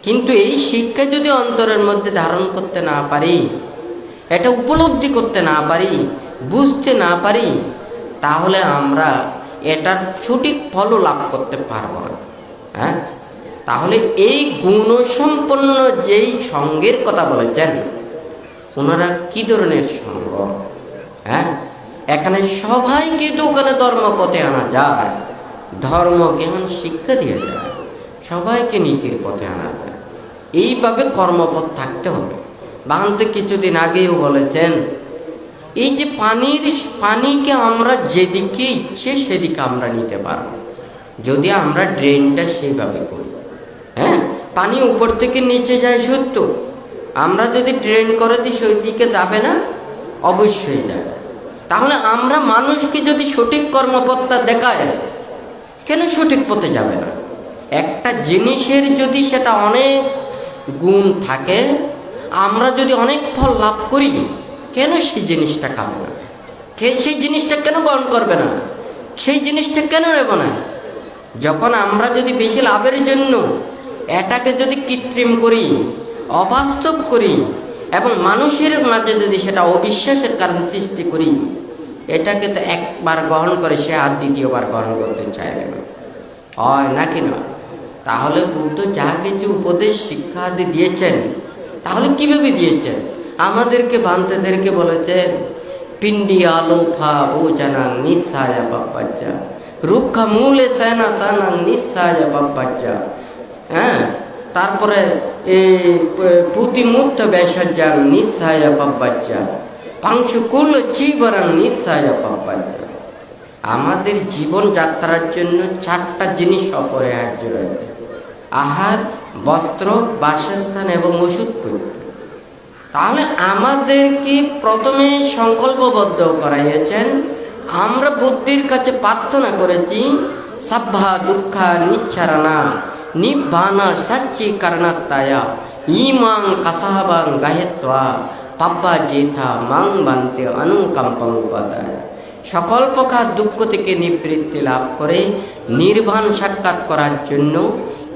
কিন্তু এই শিক্ষা যদি অন্তরের মধ্যে ধারণ করতে না পারি, এটা উপলব্ধি করতে না পারি, বুঝতে না পারি, তাহলে আমরা এটার সঠিক ফলও লাভ করতে পারব না। হ্যাঁ, তাহলে এই গুণসম্পন্ন যেই সঙ্গের কথা বলেছেন, ওনারা কি ধরনের সঙ্গ? হ্যাঁ, এখানে সবাইকে তো ওখানে ধর্মপথে আনা যায়, ধর্ম জ্ঞান শিক্ষা দিয়ে যায়, সবাইকে নীতির পথে আনা যায়। এইভাবে কর্মপথ থাকতে হবে। বাহান্তে কিছুদিন আগেও বলেছেন, এই যে পানিকে আমরা যেদিকে ইচ্ছে সেদিকে আমরা নিতে পারবো, যদি আমরা ড্রেনটা সেইভাবে করি। হ্যাঁ, পানি উপর থেকে নিচে যায় সত্য, আমরা যদি ড্রেন করে দিই সেই দিকে যাবে না? অবশ্যই যাবে। তাহলে আমরা মানুষকে যদি সঠিক কর্মপথটা দেখায়, কেন সঠিক পথে যাবে না? একটা জিনিসের যদি সেটা অনেক গুণ থাকে, আমরা যদি অনেক ফল লাভ করি, কেন সেই জিনিসটা খাবে না? সেই জিনিসটা কেন গ্রহণ করবে না? সেই জিনিসটা কেন নেব না? যখন আমরা যদি বেশি লাভের জন্য এটাকে যদি কৃত্রিম করি, অবাস্তব করি, এবং মানুষের মাঝে যদি সেটা অবিশ্বাসের কারণ সৃষ্টি করি, এটাকে তো একবার গ্রহণ করে সে আর দ্বিতীয়বার গ্রহণ করতে চাইবে না, হয় নাকি না? তাহলে বুদ্ধ যা কিছু উপদেশ শিক্ষা আদি দিয়েছেন, তাহলে কিভাবে দিয়েছেন? আমাদেরকে বান্তেদেরকে বলেছেন, পিণ্ডি আলো ফা ও জানা নিঃসায়া বাপ্পাচ্চা, রুক্ষা মূলে সেনা সানা নিঃসায়া বাপ্পাচ্চা। হ্যাঁ, তারপরে পুতিমুক্ত বেসজ্জাং নিঃসায়া বাপ্পাচ্চা, পাংশুকুল চিবরাং নিঃসায়া বাপ্পাচ্চা। আমাদের জীবন যাত্রার জন্য 4টা জিনিস অপরিহার্য রয়েছে: আহার, বস্ত্র, বাসস্থান এবং ওষুধপত্র। তাহলে আমাদেরকে প্রথমে সংকল্পবদ্ধ করাইয়েছেন, আমরা বুদ্ধির কাছে প্রার্থনা করেছি, সাব্ভা দুঃখা নিচ্ছারণা নিব্বানা সাচ্চি কারণাত্তায়া ইমাং কাসাহাবাং গাহেত্বা পাব্বা জেথা মাং বান্তে অনুকম্পং উপাদায়। সকল প্রকার দুঃখ থেকে নিবৃত্তি লাভ করে নির্বাণ সাক্ষাৎ করার জন্য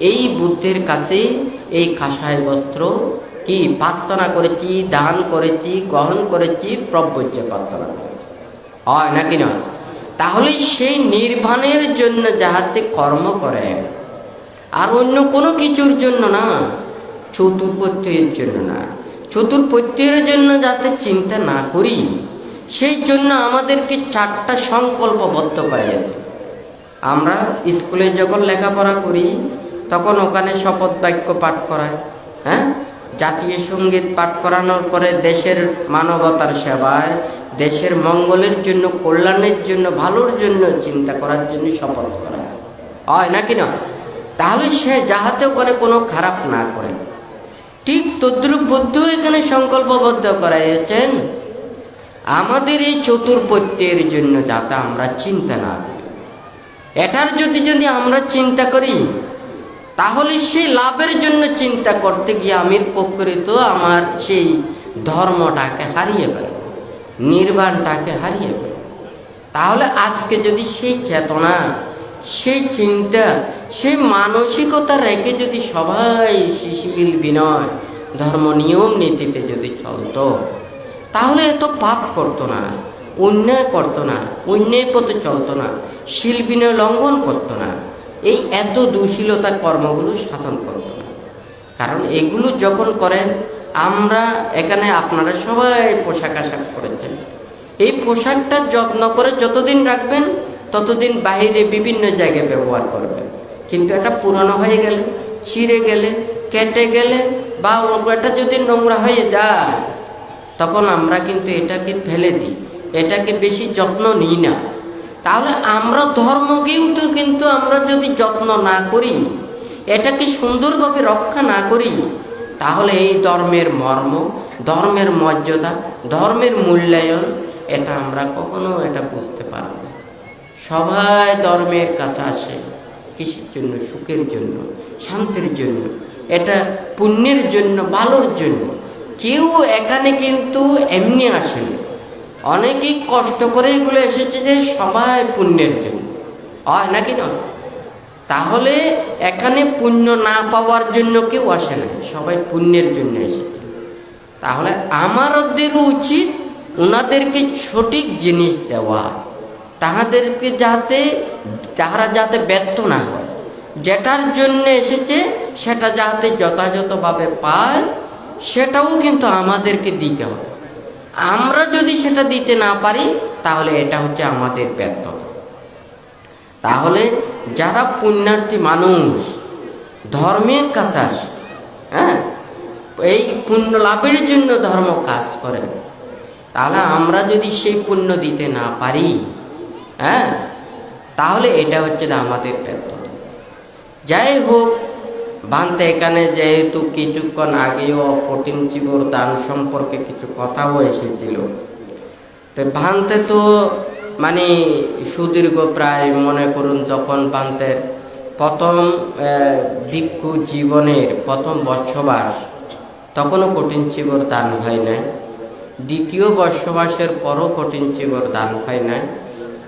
এই বুদ্ধের কাছে এই কাষায় বস্ত্র কি প্রার্থনা করেছি, দান করেছি, গ্রহণ করেছি, প্রব্রজ্য প্রার্থনা করেছি, হয় নাকি না? তাহলে সেই নির্বাণের জন্য যাহাতে কর্ম করে, আর অন্য কোনো কিছুর জন্য না, চতুর্পত্যের জন্য না, চতুর্পত্যের জন্য যাতে চিন্তা না করি, সেই জন্য আমাদেরকে 4টা সংকল্পবদ্ধ করিয়েছে। আমরা স্কুলে যখন লেখাপড়া করি, তখন ওখানে শপথ বাক্য পাঠ করায়। হ্যাঁ, জাতীয় সঙ্গীত পাঠ করানোর পরে দেশের মানবতার সেবায়, দেশের মঙ্গলের জন্য, কল্যাণের জন্য, ভালোর জন্য চিন্তা করার জন্য শপথ করা হয় নাকি না? তাহলে সে যাহাতে ওখানে কোনো খারাপ না করে, ঠিক তদ্রূপ বুদ্ধ এখানে সংকল্পবদ্ধ করাইয়েছেন আমাদের এই চতুর্পত্যের জন্য, যাতে আমরা চিন্তা না করি। এটার যদি আমরা চিন্তা করি, তাহলে সেই লাভের জন্য চিন্তা করতে গিয়ে আমি প্রকৃত আমার সেই ধর্মটাকে হারিয়ে ফেলব, নির্বাণটাকে হারিয়ে ফেলব। তাহলে আজকে যদি সেই চেতনা, সেই চিন্তা, সেই মানসিকতা রেখে যদি সবাই শিশিল বিনয় ধর্ম নিয়ম নীতিতে যদি চলতো, তাহলে এত পাপ করতো না, অন্যায় করতো না, অন্যায় পথে চলতো না, শিল বিনয় লঙ্ঘন করতো না, এই এত দুশীলতা কর্মগুলো সাধন করতো না। কারণ এগুলো যখন করেন, আমরা এখানে আপনারা সবাই পোশাক আশাক করেছেন, এই পোশাকটা যত্ন করে যতদিন রাখবেন, ততদিন বাইরে বিভিন্ন জায়গায় ব্যবহার করবেন। কিন্তু এটা পুরনো হয়ে গেলে, ছিঁড়ে গেলে, কেটে গেলে, বা এটা যদি নোংরা হয়ে যায়, তখন আমরা কিন্তু এটাকে ফেলে দিই, এটাকে বেশি যত্ন নিই না। তাহলে আমরা ধর্মকেও তো কিন্তু আমরা যদি যত্ন না করি, এটাকে সুন্দরভাবে রক্ষা না করি, তাহলে এই ধর্মের মর্ম, ধর্মের মর্যাদা, ধর্মের মূল্যায়ন, এটা আমরা কখনো এটা বুঝতে পারব না। সবাই ধর্মের কাছে আসে, কিসের জন্য? সুখের জন্য, শান্তির জন্য, এটা পুণ্যের জন্য, ভালোর জন্য। কেউ এখানে কিন্তু এমনি আসেনি, অনেকেই কষ্ট করে এগুলো এসেছে যে সবাই পুণ্যের জন্য, হয় নাকি নয়? তাহলে এখানে পুণ্য না পাওয়ার জন্য কেউ আসে না, সবাই পুণ্যের জন্য এসেছে। তাহলে আমাদেরও উচিত ওনাদেরকে সঠিক জিনিস দেওয়া, তাহাদেরকে তাহারা যাতে ব্যর্থ না হয়, যেটার জন্য এসেছে সেটা যাতে যথাযথভাবে পায়, সেটাও কিন্তু আমাদেরকে দিতে হবে। আমরা যদি সেটা দিতে না পারি তাহলে এটা হচ্ছে আমাদের ব্যর্থতা। তাহলে যারা পুণ্যার্থী মানুষ ধর্মের কাছে আসে, এই পুণ্য লাভের জন্য ধর্ম কাজ করে, তাহলে আমরা যদি সেই পুণ্য দিতে না পারি, তাহলে এটা হচ্ছে আমাদের ব্যর্থতা। যাই হোক, ভান্তে এখানে যেহেতু কিছুক্ষণ আগেও কঠিন চিবর দান সম্পর্কে কিছু কথাও এসেছিল, তো ভান্তে তো মানে সুদীর্ঘ প্রায় মনে করুন যখন ভান্তের প্রথম ভিক্ষু জীবনের প্রথম বর্ষবাস, তখনও কঠিন চিবর দান হয় নাই। দ্বিতীয় বর্ষবাসের পরও কঠিন চিবর দান হয় নাই।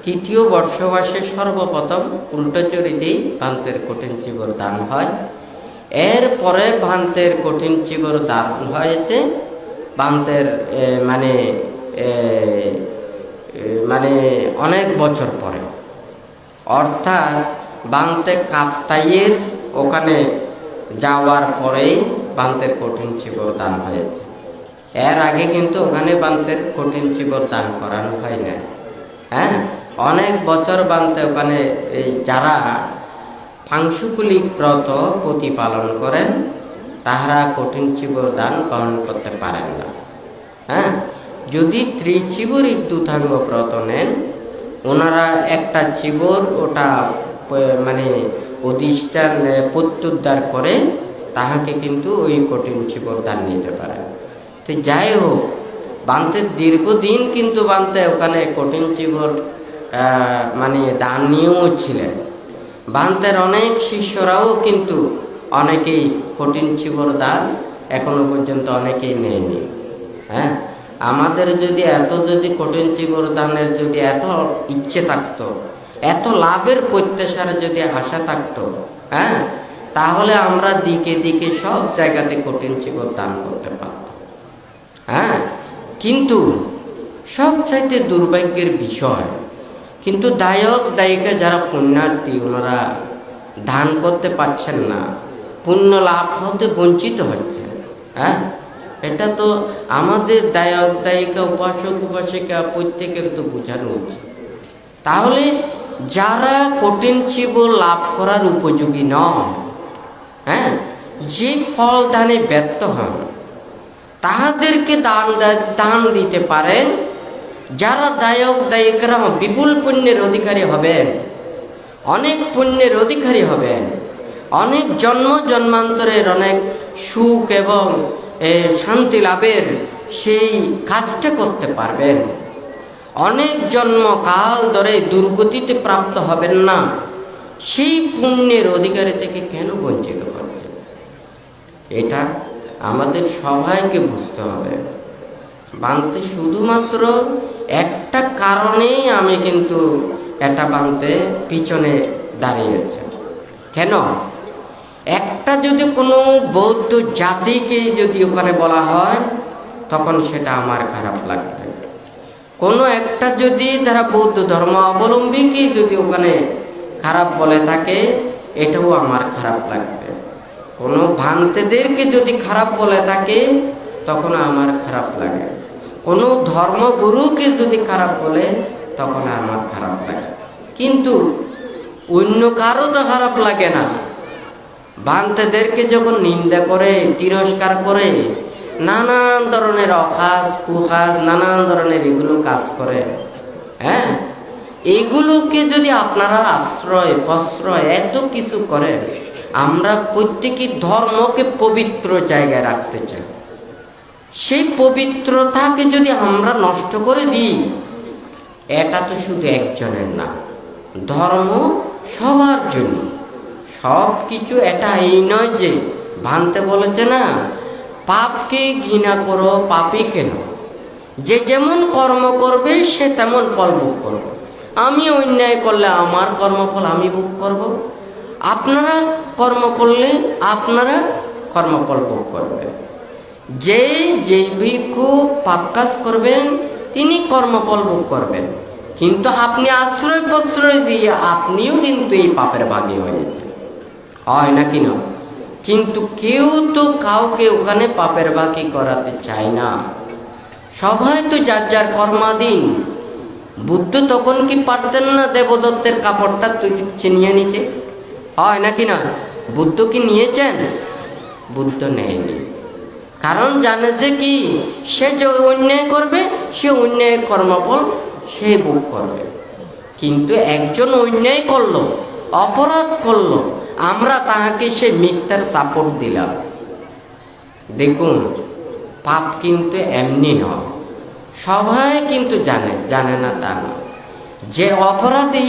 তৃতীয় বর্ষবাসে সর্বপ্রথম উল্টোচরিতেই ভান্তের কঠিন চিবর দান হয়। এরপরে ভান্তের কঠিন চিবর দান হয়েছে ভান্তের মানে অনেক বছর পরে, অর্থাৎ ভান্তে কাপ্তাইয়ের ওখানে যাওয়ার পরেই ভান্তের কঠিন চিবর দান হয়েছে। এর আগে কিন্তু ওখানে ভান্তের কঠিন চিবর দান করানো হয় না। অনেক বছর ভান্তে ওখানে এই যারা পাংশুকুলিক ব্রত প্রতিপালন করেন তাহারা কঠিন চিবর দান গ্রহণ করতে পারেন না। যদি ত্রিচিবরিক দুধাঙ্গ ব্রত নেন, ওনারা একটা চিবর ওটা মানে অধিষ্ঠান প্রত্যুদ্ধার করে তাহাকে কিন্তু ওই কঠিন চিবর দান নিতে পারেন। তো যাই হোক, ভান্তের দীর্ঘদিন কিন্তু ভান্তে ওখানে কঠিন চিবর মানে দান নিয়েও ছিলেন। ভান্তের অনেক শিষ্যরাও কিন্তু অনেকেই কঠিন চিবর দান এখনো পর্যন্ত অনেকেই নেয়নি। আমাদের যদি কঠিন চিবর দানের যদি এত ইচ্ছে থাকতো, এত লাভের প্রত্যাশার যদি আশা থাকতো, তাহলে আমরা দিকে দিকে সব জায়গাতে কঠিন চিবর দান করতে পারতাম। কিন্তু সবচাইতে দুর্ভাগ্যের বিষয়, কিন্তু দায়ক দায়িকা যারা পুণ্যার্থী ওনারা দান করতে পারছেন না, পুণ্য লাভ হতে বঞ্চিত হচ্ছে। এটা তো আমাদের দায়ক দায়িকা, উপাসক উপাসিকা প্রত্যেকের তো বোঝানো উচিত। তাহলে যারা কঠিন চিবর লাভ করার উপযোগী নয়, যে ফল দানে ব্যর্থ হন, তাহাদেরকে দান দিতে পারেন। যারা দায়ক দায়িকারা বিপুল পুণ্যের অধিকারী হবেন, অনেক পুণ্যের অধিকারী হবেন, অনেক জন্ম জন্মান্তরের অনেক সুখ এবং শান্তি লাভের সেই কাজটা করতে পারবেন, অনেক জন্মকাল ধরে দুর্গতিতে প্রাপ্ত হবেন না, সেই পুণ্যের অধিকারী থেকে কেন বঞ্চিত করছেন? এটা আমাদের সবাইকে বুঝতে হবে। ভান্তে শুধুমাত্র একটা কারণেই আমি কিন্তু এটা ভান্তে পিছনে দাঁড়িয়েছে। কেন? একটা যদি কোনো বৌদ্ধ জাতিকে যদি ওখানে বলা হয় তখন সেটা আমার খারাপ লাগবে। কোনো একটা যদি তারা বৌদ্ধ ধর্ম অবলম্বীকে যদি ওখানে খারাপ বলে থাকে, এটাও আমার খারাপ লাগবে। কোনো ভান্তেদেরকে যদি খারাপ বলে থাকে তখন আমার খারাপ লাগে। কোনো ধর্মগুরুকে যদি খারাপ বলে তখন আমার খারাপ লাগে। কিন্তু অন্য কারো তো খারাপ লাগে না। ভান্তেদেরকে যখন নিন্দা করে, তিরস্কার করে, নানান ধরনের অখাস কুখাস নানান ধরনের এগুলো কাজ করে, এগুলোকে যদি আপনারা আশ্রয় প্রশ্রয় এত কিছু করেন, আমরা প্রত্যেকই ধর্মকে পবিত্র জায়গায় রাখতে চাই। সেই পবিত্রতাকে যদি আমরা নষ্ট করে দিই, এটা তো শুধু একজনের না, ধর্ম সবার জন্য। সব কিছু এটা এই নয় যে ভাঙতে বলেছে না, পাপকে ঘৃণা করো, পাপই কেন, যে যেমন কর্ম করবে সে তেমন ফল ভোগ করবে। আমি অন্যায় করলে আমার কর্মফল আমি ভোগ করব, আপনারা কর্ম করলে আপনারা কর্মফল ভোগ করবেন। যে যেইভিকু পাপ কাজ করবেন তিনি কর্মফল ভোগ করবেন, কিন্তু আপনি আশ্রয় প্রশ্রয় দিয়ে আপনিও কিন্তু এই পাপের ভাগী হয়েছে, হয় নাকি না? কিন্তু কেউ তো কাউকে ওখানে পাপের ভাগী করাতে চায় না, সবাই তো যার যার কর্মাধীন। বুদ্ধ তখন কি পারতেন না দেবদত্তের কাপড়টা ছিনিয়ে নিতে? হয় নাকি না? বুদ্ধ কি নিয়েছেন? বুদ্ধ নেয়নি, কারণ জানে যে কি সে যে অন্যায় করবে সে অন্যায়ের কর্মফল সে ভোগ করবে। কিন্তু একজন অন্যায় করলো, অপরাধ করলো, আমরা তাহাকে সে মিথ্যার সাপোর্ট দিলাম। দেখুন, পাপ কিন্তু এমনি নয়, সবাই কিন্তু জানে না তা না। যে অপরাধী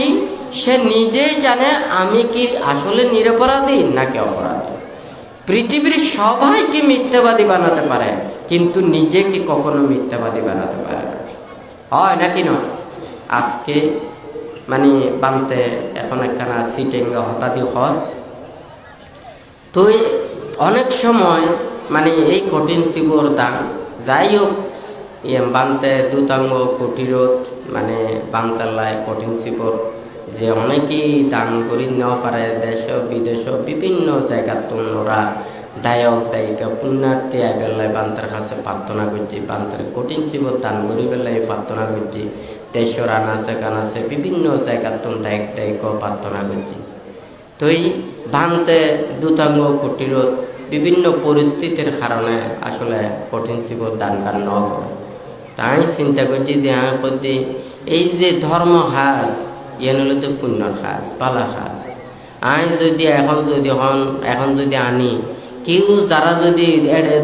সে নিজেই জানে আমি কি আসলে নিরপরাধী নাকি অপরাধী। পৃথিবীর সবাইকে মিথ্যাবাদী বানাতে পারে, কিন্তু নিজেকে কখনো মিথ্যাবাদী বানাতে পারে না, হয় নাকি নয়? আজকে মানে বানতে এখন একখানা সিটেঙ্গা হতাদি হয় তো অনেক সময় মানে এই কঠিন শিবর দান যাই হোক বানতে দুতাঙ্গ কুটিরত মানে বানতাল্লায় কঠিন শিবর যে অনেকেই দান করি নেওয়া পারে, দেশ বিদেশ বিভিন্ন জায়গার তোমরা দায়ক দায়িকা পুণ্যার্থী বেলায় বান্তার কাছে প্রার্থনা করছি, বান্তার কঠিন শিবর দান করি বেলায় প্রার্থনা করছি, দেশের আনাচে কানাচে বিভিন্ন জায়গার তোম দায়ক দায়িক প্রার্থনা করছি। তো এই ভাঙতে দুতাঙ্গ কুটিরত বিভিন্ন পরিস্থিতির কারণে আসলে কঠিন শিবর দান কান ন করে। তাই চিন্তা করছি যে করছি এই যে ধর্ম হাস ইয়েন হলো তো পুণ্যর হাস পালা হাস যদি এখন যদি আনি কেউ যারা যদি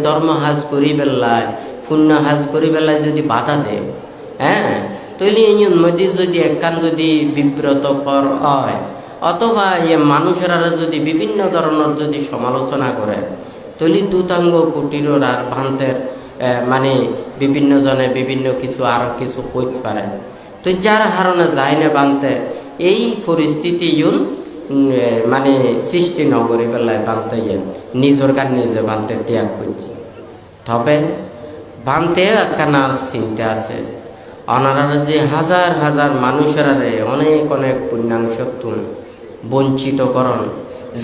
ধর্ম হাজ করি বেলায় পুণ্য হাজ করি বেলায় যদি বাধা দেয়, হ্যাঁ, তাহলে এই মধ্যে যদি একখান যদি বিব্রতকর হয় অথবা মানুষেরা যদি বিভিন্ন ধরনের যদি সমালোচনা করে, তাহলে দুতাঙ্গ কুটিরর আর ভান্তের মানে বিভিন্ন জনে বিভিন্ন কিছু আরো কিছু কইতে পারে। তো যার কারণে যায় না বানতে এই পরিস্থিতি মানে সৃষ্টি নগরী বেলায় বানতে নিজের গান নিজে বানতে ত্যাগ করছি। তবে বানতে একখানা চিন্তা আছে, ওনারা যে হাজার হাজার মানুষেরা অনেক অনেক পুণ্যাংশ বঞ্চিত করন,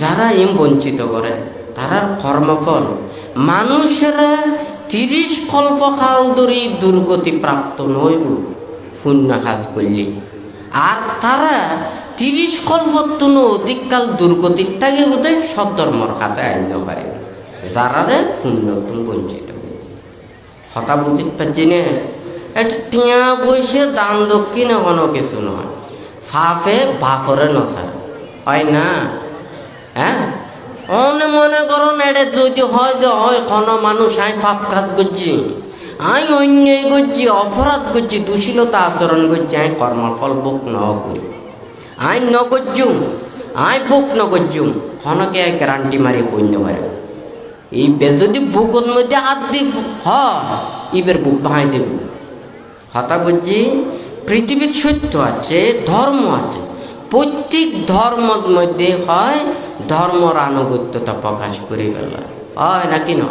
যারা বঞ্চিত করে তারার কর্মফল মানুষেরা 30 কল্পকাল ধরে দুর্গতি প্রাপ্ত নইব পুণ্য কাজ করলে, আর তারা 30 কল্পত্তন অধিককাল দুর্গতির তাকে বোধহয় সদ্ধর্মর কাছে আনতে পারে, যারা পুণ্য বঞ্চিত হয়েছে। কথা বুঝতে পারছি না? এটা টিয়া পয়সা দান দক্ষিণে কোনো কিছু নয়, ফাফে বাপরে নসার হয় না। হ্যাঁ, মনে করুন এটা যদি হয় কোনো মানুষ আই পাপ কাজ করছি, আই অন্যায় করছি, অপরাধ করছি, দূষিলতা আচরণ করছি, আই কর্মফল বুক ন করি, আই ন করছুম, আই বুক ন করছুম, হনকে গ্যারান্টি মারি পুণ্য পারে। এই যদি বুকের মধ্যে হাত দি ইবের বুক ভাঙাই দেব। হতা বুঝছি পৃথিবীর সত্য আছে, ধর্ম আছে, প্রত্যেক ধর্মের মধ্যে হয় ধর্মর আনুগত্যতা প্রকাশ করে ফেলা, হয় নাকি না?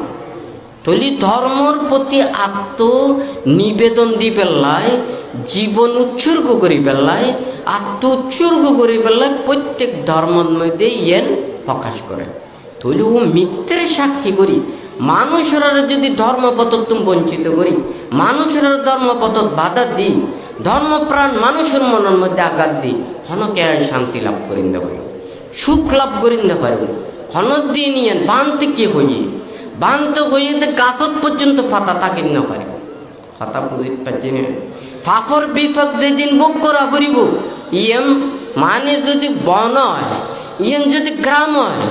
তলি ধর্মর প্রতি আত্মনিবেদন দি পেলায়, জীবন উৎসর্গ করি পেলায়, আত্ম উৎসর্গ করি পেলায় প্রত্যেক ধর্মের মধ্যে প্রকাশ করে। তলি ও মিথ্যের সাক্ষী করি মানুষেরা যদি ধর্মপথ বঞ্চিত করি, মানুষেরা ধর্মপথ বাধা দিই, ধর্মপ্রাণ মানুষের মনের মধ্যে আঘাত দিই, হনকে শান্তি লাভ করিন পারি, সুখ লাভ করিন পারব। হনত দিয়ে নিয়ে বানতে কি হইয়ে বানতে হইয়ে গাছত পর্যন্ত পাতা তাকিন না পারে। কথা বুঝতে পারছি না? ফাফর বিফক যেদিন ভোগ করা করিব মানে যদি বন হয়, যদি গ্রাম হয়,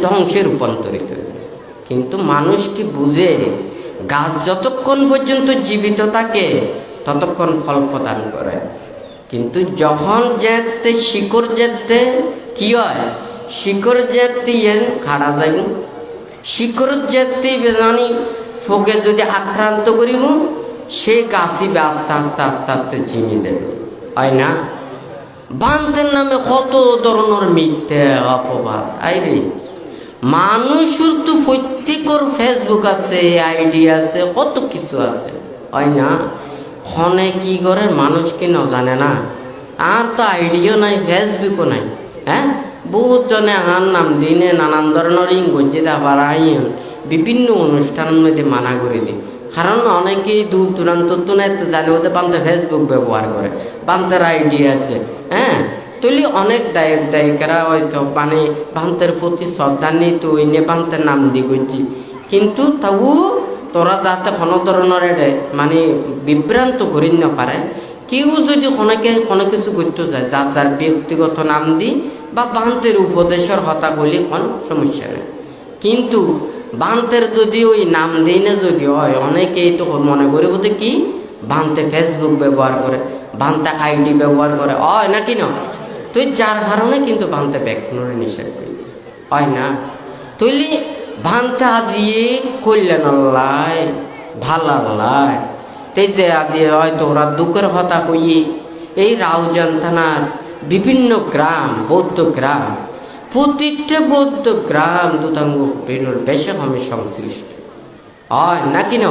ধ্বংসে রূপান্তরিত হইবে। কিন্তু মানুষ কি বুঝে গাছ যতক্ষণ পর্যন্ত জীবিত থাকে ততক্ষণ ফল প্রদান করে, কিন্তু যখন যেতে শিকড় যেতে কি হয় শিকড় জাতি খাড়া যাইব, শিকড় জাতি বেজানি ফোকে যদি আক্রান্ত করিব, সে গাছি আস্তে আস্তে আস্তে আস্তে চিনি দেবে, হয় না? বান্তের নামে কত ধরনের মিথ্যে অপবাদ। আইরে মানুষের তো প্রত্যেকের ফেসবুক আছে, আইডি আছে, কত কিছু আছে, হয় না? ফোনে কি করে মানুষ কি ন জানে না? আর তো আইডিও নাই, ফেসবুকও নাই। হ্যাঁ, বহুত জনে আহার নাম দিনে নানান ধরনের ইংরেজিতে আবার আইন বিভিন্ন অনুষ্ঠানের মধ্যে মানা করে দিই। কারণ অনেকেই দূর দূরান্ত তো না জানে, ওদের বান্তে ফেসবুক ব্যবহার করে, বান্তের আইডি আছে। হ্যাঁ, তুলি অনেক দায়িকেরা হয়তো মানে বান্তের প্রতি শ্রদ্ধা নেই, তো ওই নিয়ে বান্তের নাম দিয়ে করছি। কিন্তু তাও তোরা যাতে কোনো ধরনের মানে বিভ্রান্ত করি না পারে, কেউ যদি কোনো কিছু করতে যায়, যার যার ব্যক্তিগত নাম দিই বা বান্তের উপদেশের হতা বলি কোনো সমস্যা নেই। কিন্তু বান্তের যদি ওই নাম দিই না যদি হয়, অনেকেই তো মনে করে বলতে কি বান্তে ফেসবুক ব্যবহার করে, বান্তে আইডি ব্যবহার করে, হয় না কি না? তুই যার কারণে কিন্তু বান্তে ব্যাকুণরে নিষেধ করি, হয় না? তুইলি বান্তে আজিয়ে কল্যাণ আল্লাহ ভাল আল্লাহ তাই যে আজিয়ে হয়তো ওরা দুঃখের কথা কইয়ে এই রাউজান থানার বিভিন্ন গ্রাম, বৌদ্ধ গ্রাম, প্রতিটা বৌদ্ধ গ্রাম দুতাঙ্গ ঋণের বেশি আমি সংশ্লিষ্ট, হয় নাকি না?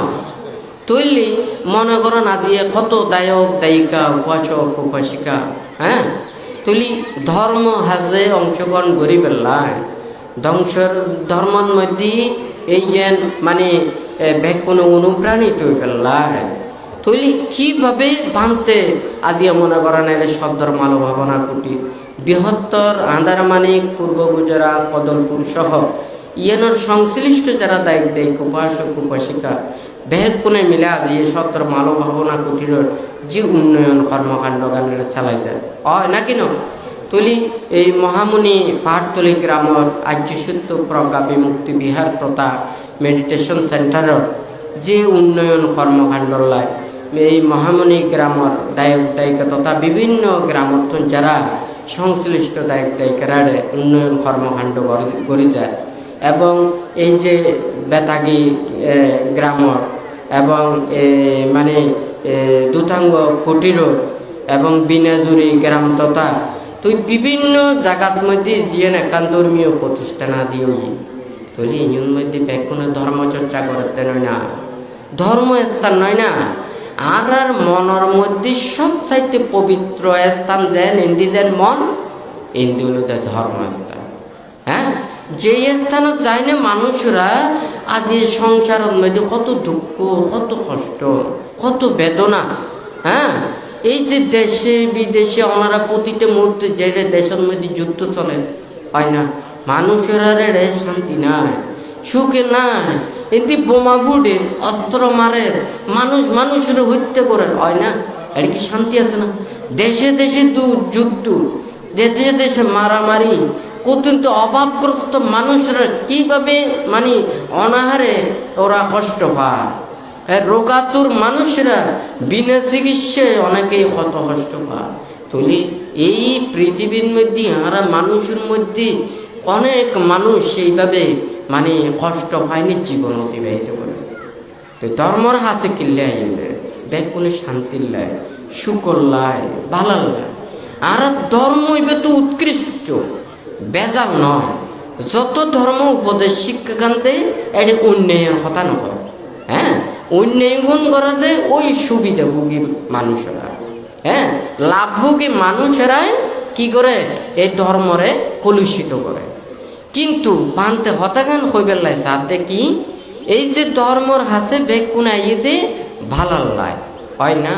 তৈলি মনে করো না দিয়ে কত দায়ক দায়িকা, উপাসক উপাসিকা, হ্যাঁ, তুলি ধর্ম হাজে অংশগ্রহণ করি পেলায় ধ্বংসের ধর্মের মধ্যে এই মানে কোনো অনুপ্রাণিত হয়ে পেলায় তৈলি কীভাবে ভাঙতে আদিয়া মনে করেন এলে শব্দর মানব ভাবনা কুটি বৃহত্তর আন্দারমানিক পূর্ব গুজরাট কদলপুর সহ ইয়েনের সংশ্লিষ্ট যারা দায়িত্ব উপাসক উপাসিকা বেহেক কোনে মিলে আজি সত্তর মানব ভাবনা কুটির যে উন্নয়ন কর্মকাণ্ড গানের চালাই যায়, হয় নাকি ন? তুলি এই মহামুনি পাহাড়তলি গ্রামের আর্যসত্য প্রজ্ঞা বিমুক্তি বিহার প্রতা মেডিটেশন সেন্টারের যে উন্নয়ন কর্মকাণ্ড লাই এই মহামুনি গ্রামের দায়ক দায়িকা তথা বিভিন্ন গ্রামত যারা সংশ্লিষ্ট দায়ক দায়িকারা উন্নয়ন কর্মকাণ্ড করে যায় এবং এই যে বেতাগি গ্রামর এবং মানে দুতাঙ্গ কুটির এবং বিনাজুরি গ্রাম তথা তুই বিভিন্ন জায়গার মধ্যে যে একান ধর্মীয় প্রতিষ্ঠান দিয়ে তুলি ইউন মধ্যে কোনো ধর্মচর্চা করতে নয় না, ধর্মস্থান নয় না। আর আর মনের মধ্যে সবচাইতে পবিত্র স্থান যেন ইন্দি যেন মন ইন্দি হল ধর্মস্থান। হ্যাঁ, যে স্থানে যায় না মানুষরা আজ সংসারের মধ্যে কত দুঃখ, কত কষ্ট, কত বেদনা। হ্যাঁ, এই যে দেশে বিদেশে ওনারা প্রতিটা মুহূর্তে যে দেশের মধ্যে যুদ্ধ চলে, হয় না? মানুষেরা রে শান্তি নাই, সুখে নাই, এটি বোমা ফুটে অস্ত্র মারে, মানুষের হত্যা করে, হয় না? এর কি শান্তি আছে না? দেশে দেশে যুদ্ধ, দেশে দেশে মারামারি, কিন্তু অভাবগ্রস্ত মানুষরা কিভাবে মানে অনাহারে ওরা কষ্ট পায়, রোগাতুর মানুষেরা বিনা চিকিৎসায় অনেকেই কত কষ্ট পায়। তুলি এই পৃথিবীর মধ্যে আর মানুষের মধ্যে অনেক মানুষ সেইভাবে মানে কষ্ট পায়নি, জীবন অতিবাহিত করে। তো ধর্মর হাতে কিনলে আইলে দেখ কোনো শান্তির লাই, সুখর লাই, ভালার লাই। আর ধর্ম হইবে তো উৎকৃষ্ট, বেজাল নয়। যত ধর্ম উপদেশ শিক্ষাকান্তে এটি উন্নয়নের কথা নয়। হ্যাঁ, উন্নয়ন করাতে ওই সুবিধাভোগী মানুষেরা, হ্যাঁ, লাভভোগী মানুষেরাই কি করে এই ধর্মরে কলুষিত করে। কিন্তু বানতে হতাগান হইবে লাই সাথে কি এই যে ধর্মর হাসে বেগ কোন আইতে ভালার লাই, হয় না?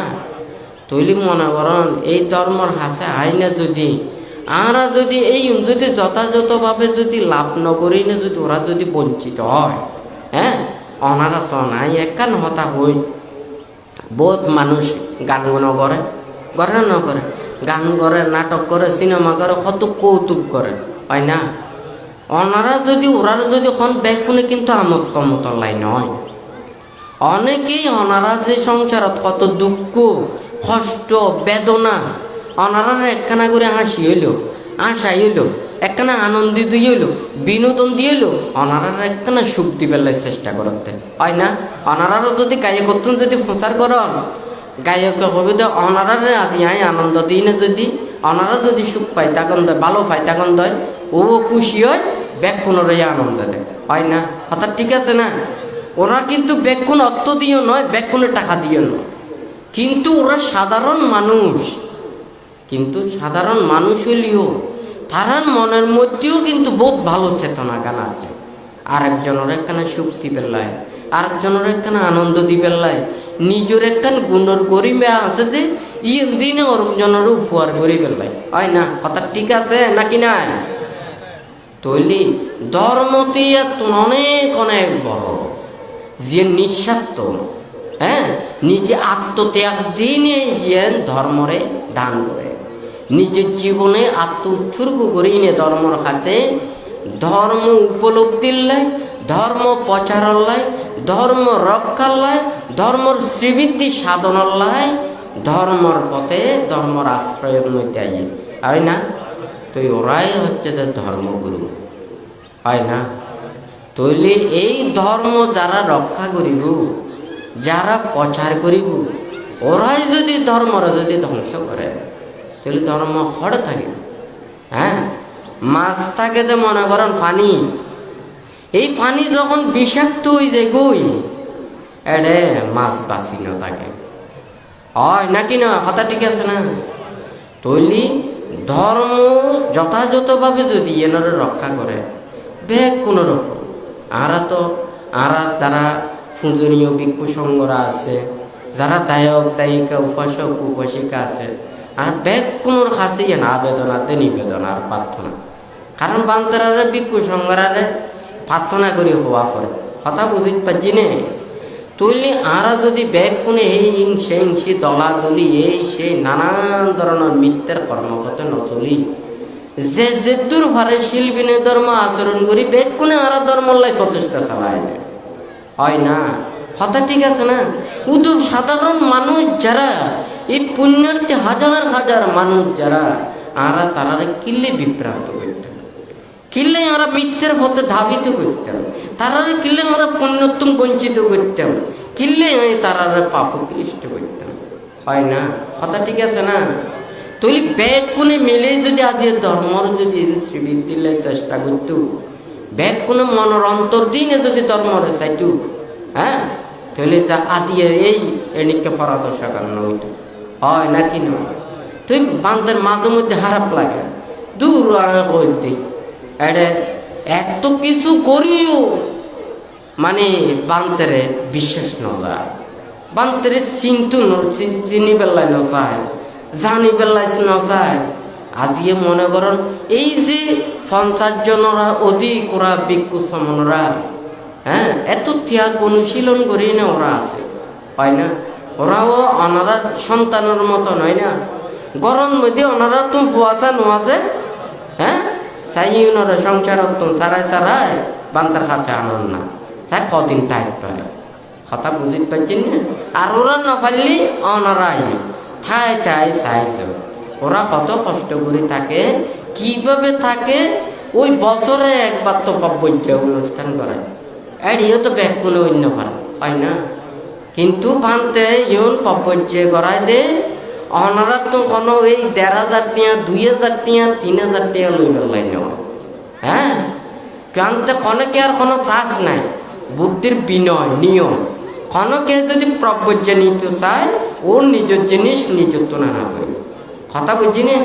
তৈলি মনে করেন এই ধর্মর হাসে আইনা যদি আমরা যদি এই যদি যথাযথভাবে যদি লাভ নকরি না, যদি ওরা যদি বঞ্চিত হয়, হ্যাঁ, অনারা শোনাই একান হতা হই। বহুত মানুষ গান করে, করে না ন করে, গান করে, নাটক করে, সিনেমা করে, কত কৌতুক করে, হয় না? ওনারা যদি ওরা যদি এখন ব্যাকুনে কিন্তু আমোদ কমত লাই নয়। অনেকেই ওনারা যে সংসারত কত দুঃখ কষ্ট বেদনা, ওনারা একখানা করে হাসি হইল, আশা হইল, একখানা আনন্দ দিয়ে হইলো, বিনোদন দিয়ে হইলো অনারা একখানা সুখ দিবার চেষ্টা করতে হয় না। অনারারও যদি গায়ক করতেন যদি প্রচার করেন, গায়ক হবে তো অনারারে আজি আই আনন্দ দিই না, যদি অনারা যদি সুখ পায় তখন দেয়, ভালো পায় তখন দেয়, ও খুশি হয়, ব্যাগ পুনরায় আনন্দ দেয়, হয় না? কথা ঠিক আছে না? ওরা কিন্তু ব্যাগ কোনো অর্থ দিয়েও নয়, ব্যাগ কোনো টাকা দিয়েও নয়, কিন্তু ওরা সাধারণ মানুষ। কিন্তু সাধারণ মানুষ হইলেও তারার মনের মধ্যেও কিন্তু বহুত ভালো চেতনা গান আছে। আরেকজনের একখানা শক্তি পেলায়, আরেকজনের একখানা আনন্দ দিবেলায়, নিজের একখান গুণর গরিমে আছে যে ইন দিনে অরজনের উপহার করি পেলায়, হয় না? কথা ঠিক আছে নাকি না? তৈলি ধর্মতে অনেক অনেক বড়, যে নিঃস্বার্থ, হ্যাঁ, নিজে আত্মত্যাগ দিনে যে ধর্মরে দান করে, নিজের জীবনে আত্ম উৎসর্গ করে নে ধর্মর কাছে, ধর্ম উপলব্ধির লাই, ধর্ম প্রচারের লাই, ধর্ম রক্ষার লাই, ধর্মর শ্রীবৃদ্ধি সাধনার লাই, ধর্মর পথে ধর্মর আশ্রয়ের মধ্যে আই, হয় না? তো ওরাই হচ্ছে যে ধর্মগুরু, হয় না? তৈলে এই ধর্ম যারা রক্ষা করিব, যারা প্রচার করিব, ওরাই যদি ধর্মর যদি ধ্বংস করে, তাহলে ধর্ম হড়ে থাকে। হ্যাঁ, মাছ থাকে যে মনে করেন পানি, এই পানি যখন বিষাক্ত হয়ে যায় গই, এডে মাছ বাঁচি না থাকে, হয় নাকি না? কথা ঠিক আছে না? তৈলি ধর্ম যথাযথভাবে যদি এনারা রক্ষা করে, বেগ কোনো রকম আরা যারা পূজনীয় ভিক্ষু সংঘরা আছে, যারা দায়ক দায়িকা উপাসক উপাসিকা আছে, আর বেগ কোনোর কাছে না আবেদন আছে, নিবেদন আর প্রার্থনা, কারণ বান্তরারে ভিক্ষু সংঘরারে প্রার্থনা করি হওয়া পরে, কথা বুঝিতে পারছি নে? তৈলি আরা যদি বেগ কোনে এই হিংসে হিংসি দলাদলি এই সেই নানান ধরনের মিথ্যার কর্মকথা নচলি, যে যেদূর ভারে শিল্পীনে ধর্ম আচরণ করি বেগ কোনে আরা ধর্মর লাই প্রচেষ্টা চালায় না, হয় না? কথা ঠিক আছে না? উদু সাধারণ মানুষ যারা, এই পুণ্যার্থী হাজার হাজার মানুষ যারা, আরা তারারে কিল্লে বিভ্রান্ত করতেন, কিল্লে আমরা মিথ্যের পথে ধাবিত করতাম, তারারে কিল্লে আমরা পুণ্যোত্তম বঞ্চিত করতাম, কিল্লে তারারে পাপ ক্লিষ্ট করতাম, হয় না? কথা ঠিক আছে না? তৈলি ব্যাগ কোনে মিলে যদি আজ ধর্মর যদি শ্রীবৃদ্ধির চেষ্টা করত, ব্যাগ কোনো মনের অন্তর দিনে যদি ধর্মরে চাইত, হ্যাঁ, তাহলে যা আদি এই এনিকে পরাদর্শা কারণ হইত, হয় নাকি না? তুই বান্ধের মাঝে মধ্যে খারাপ লাগে, দূর কইতে এডে এত কিছু করিও মানে বান্তেরে বিশ্বাস ন যায়, বান্তেরে চিন্তু চিনি বেলায় ন চায়, জানি বেলায় ন চায়। আজিয়ে মনে করেন এই যে 50 জনরা অধিক ওরা ভিক্ষু সমনরা, হ্যাঁ, এত ত্যাগ অনুশীলন করি না ওরা আছে, হয় না? ওরাও অনারা সন্তানের মতো নয় না, গরম মধ্যে ওনারা তো ফুয়াশা নোয়াছে, হ্যাঁ, চাই ওনারা সংসার সারাই সারাই বান্তার কাছে আনন্দ না, চাই কদিন টাইট পারে, কথা বুঝতে পারছেন না? আর ওরা না পারলে অনারাই ঠাই ঠাই চাইছ, ওরা কত কষ্ট করে থাকে, কিভাবে থাকে, ওই বছরে একবার তো পব্বজ্য অনুষ্ঠান করে, এড়িও তো ব্যাগ কোনো অন্য ভালো, হয় না? কিন্তু পান্তে ইউন পব্বজ্য করায় দে, অনারা তো কোনো এই 1,500 টিয়া 2,000 টিয়া 3,000 টিয়া লই বেলাই নেওয়া, হ্যাঁ, কানতে কনকে আর কোনো চাষ নাই, বুদ্ধির বিনয় নিয়ম, কনকে যদি প্রব্বজ্য নিতে চায়, ওর নিজের জিনিস নিজের তো না করে, কথা বুঝি না?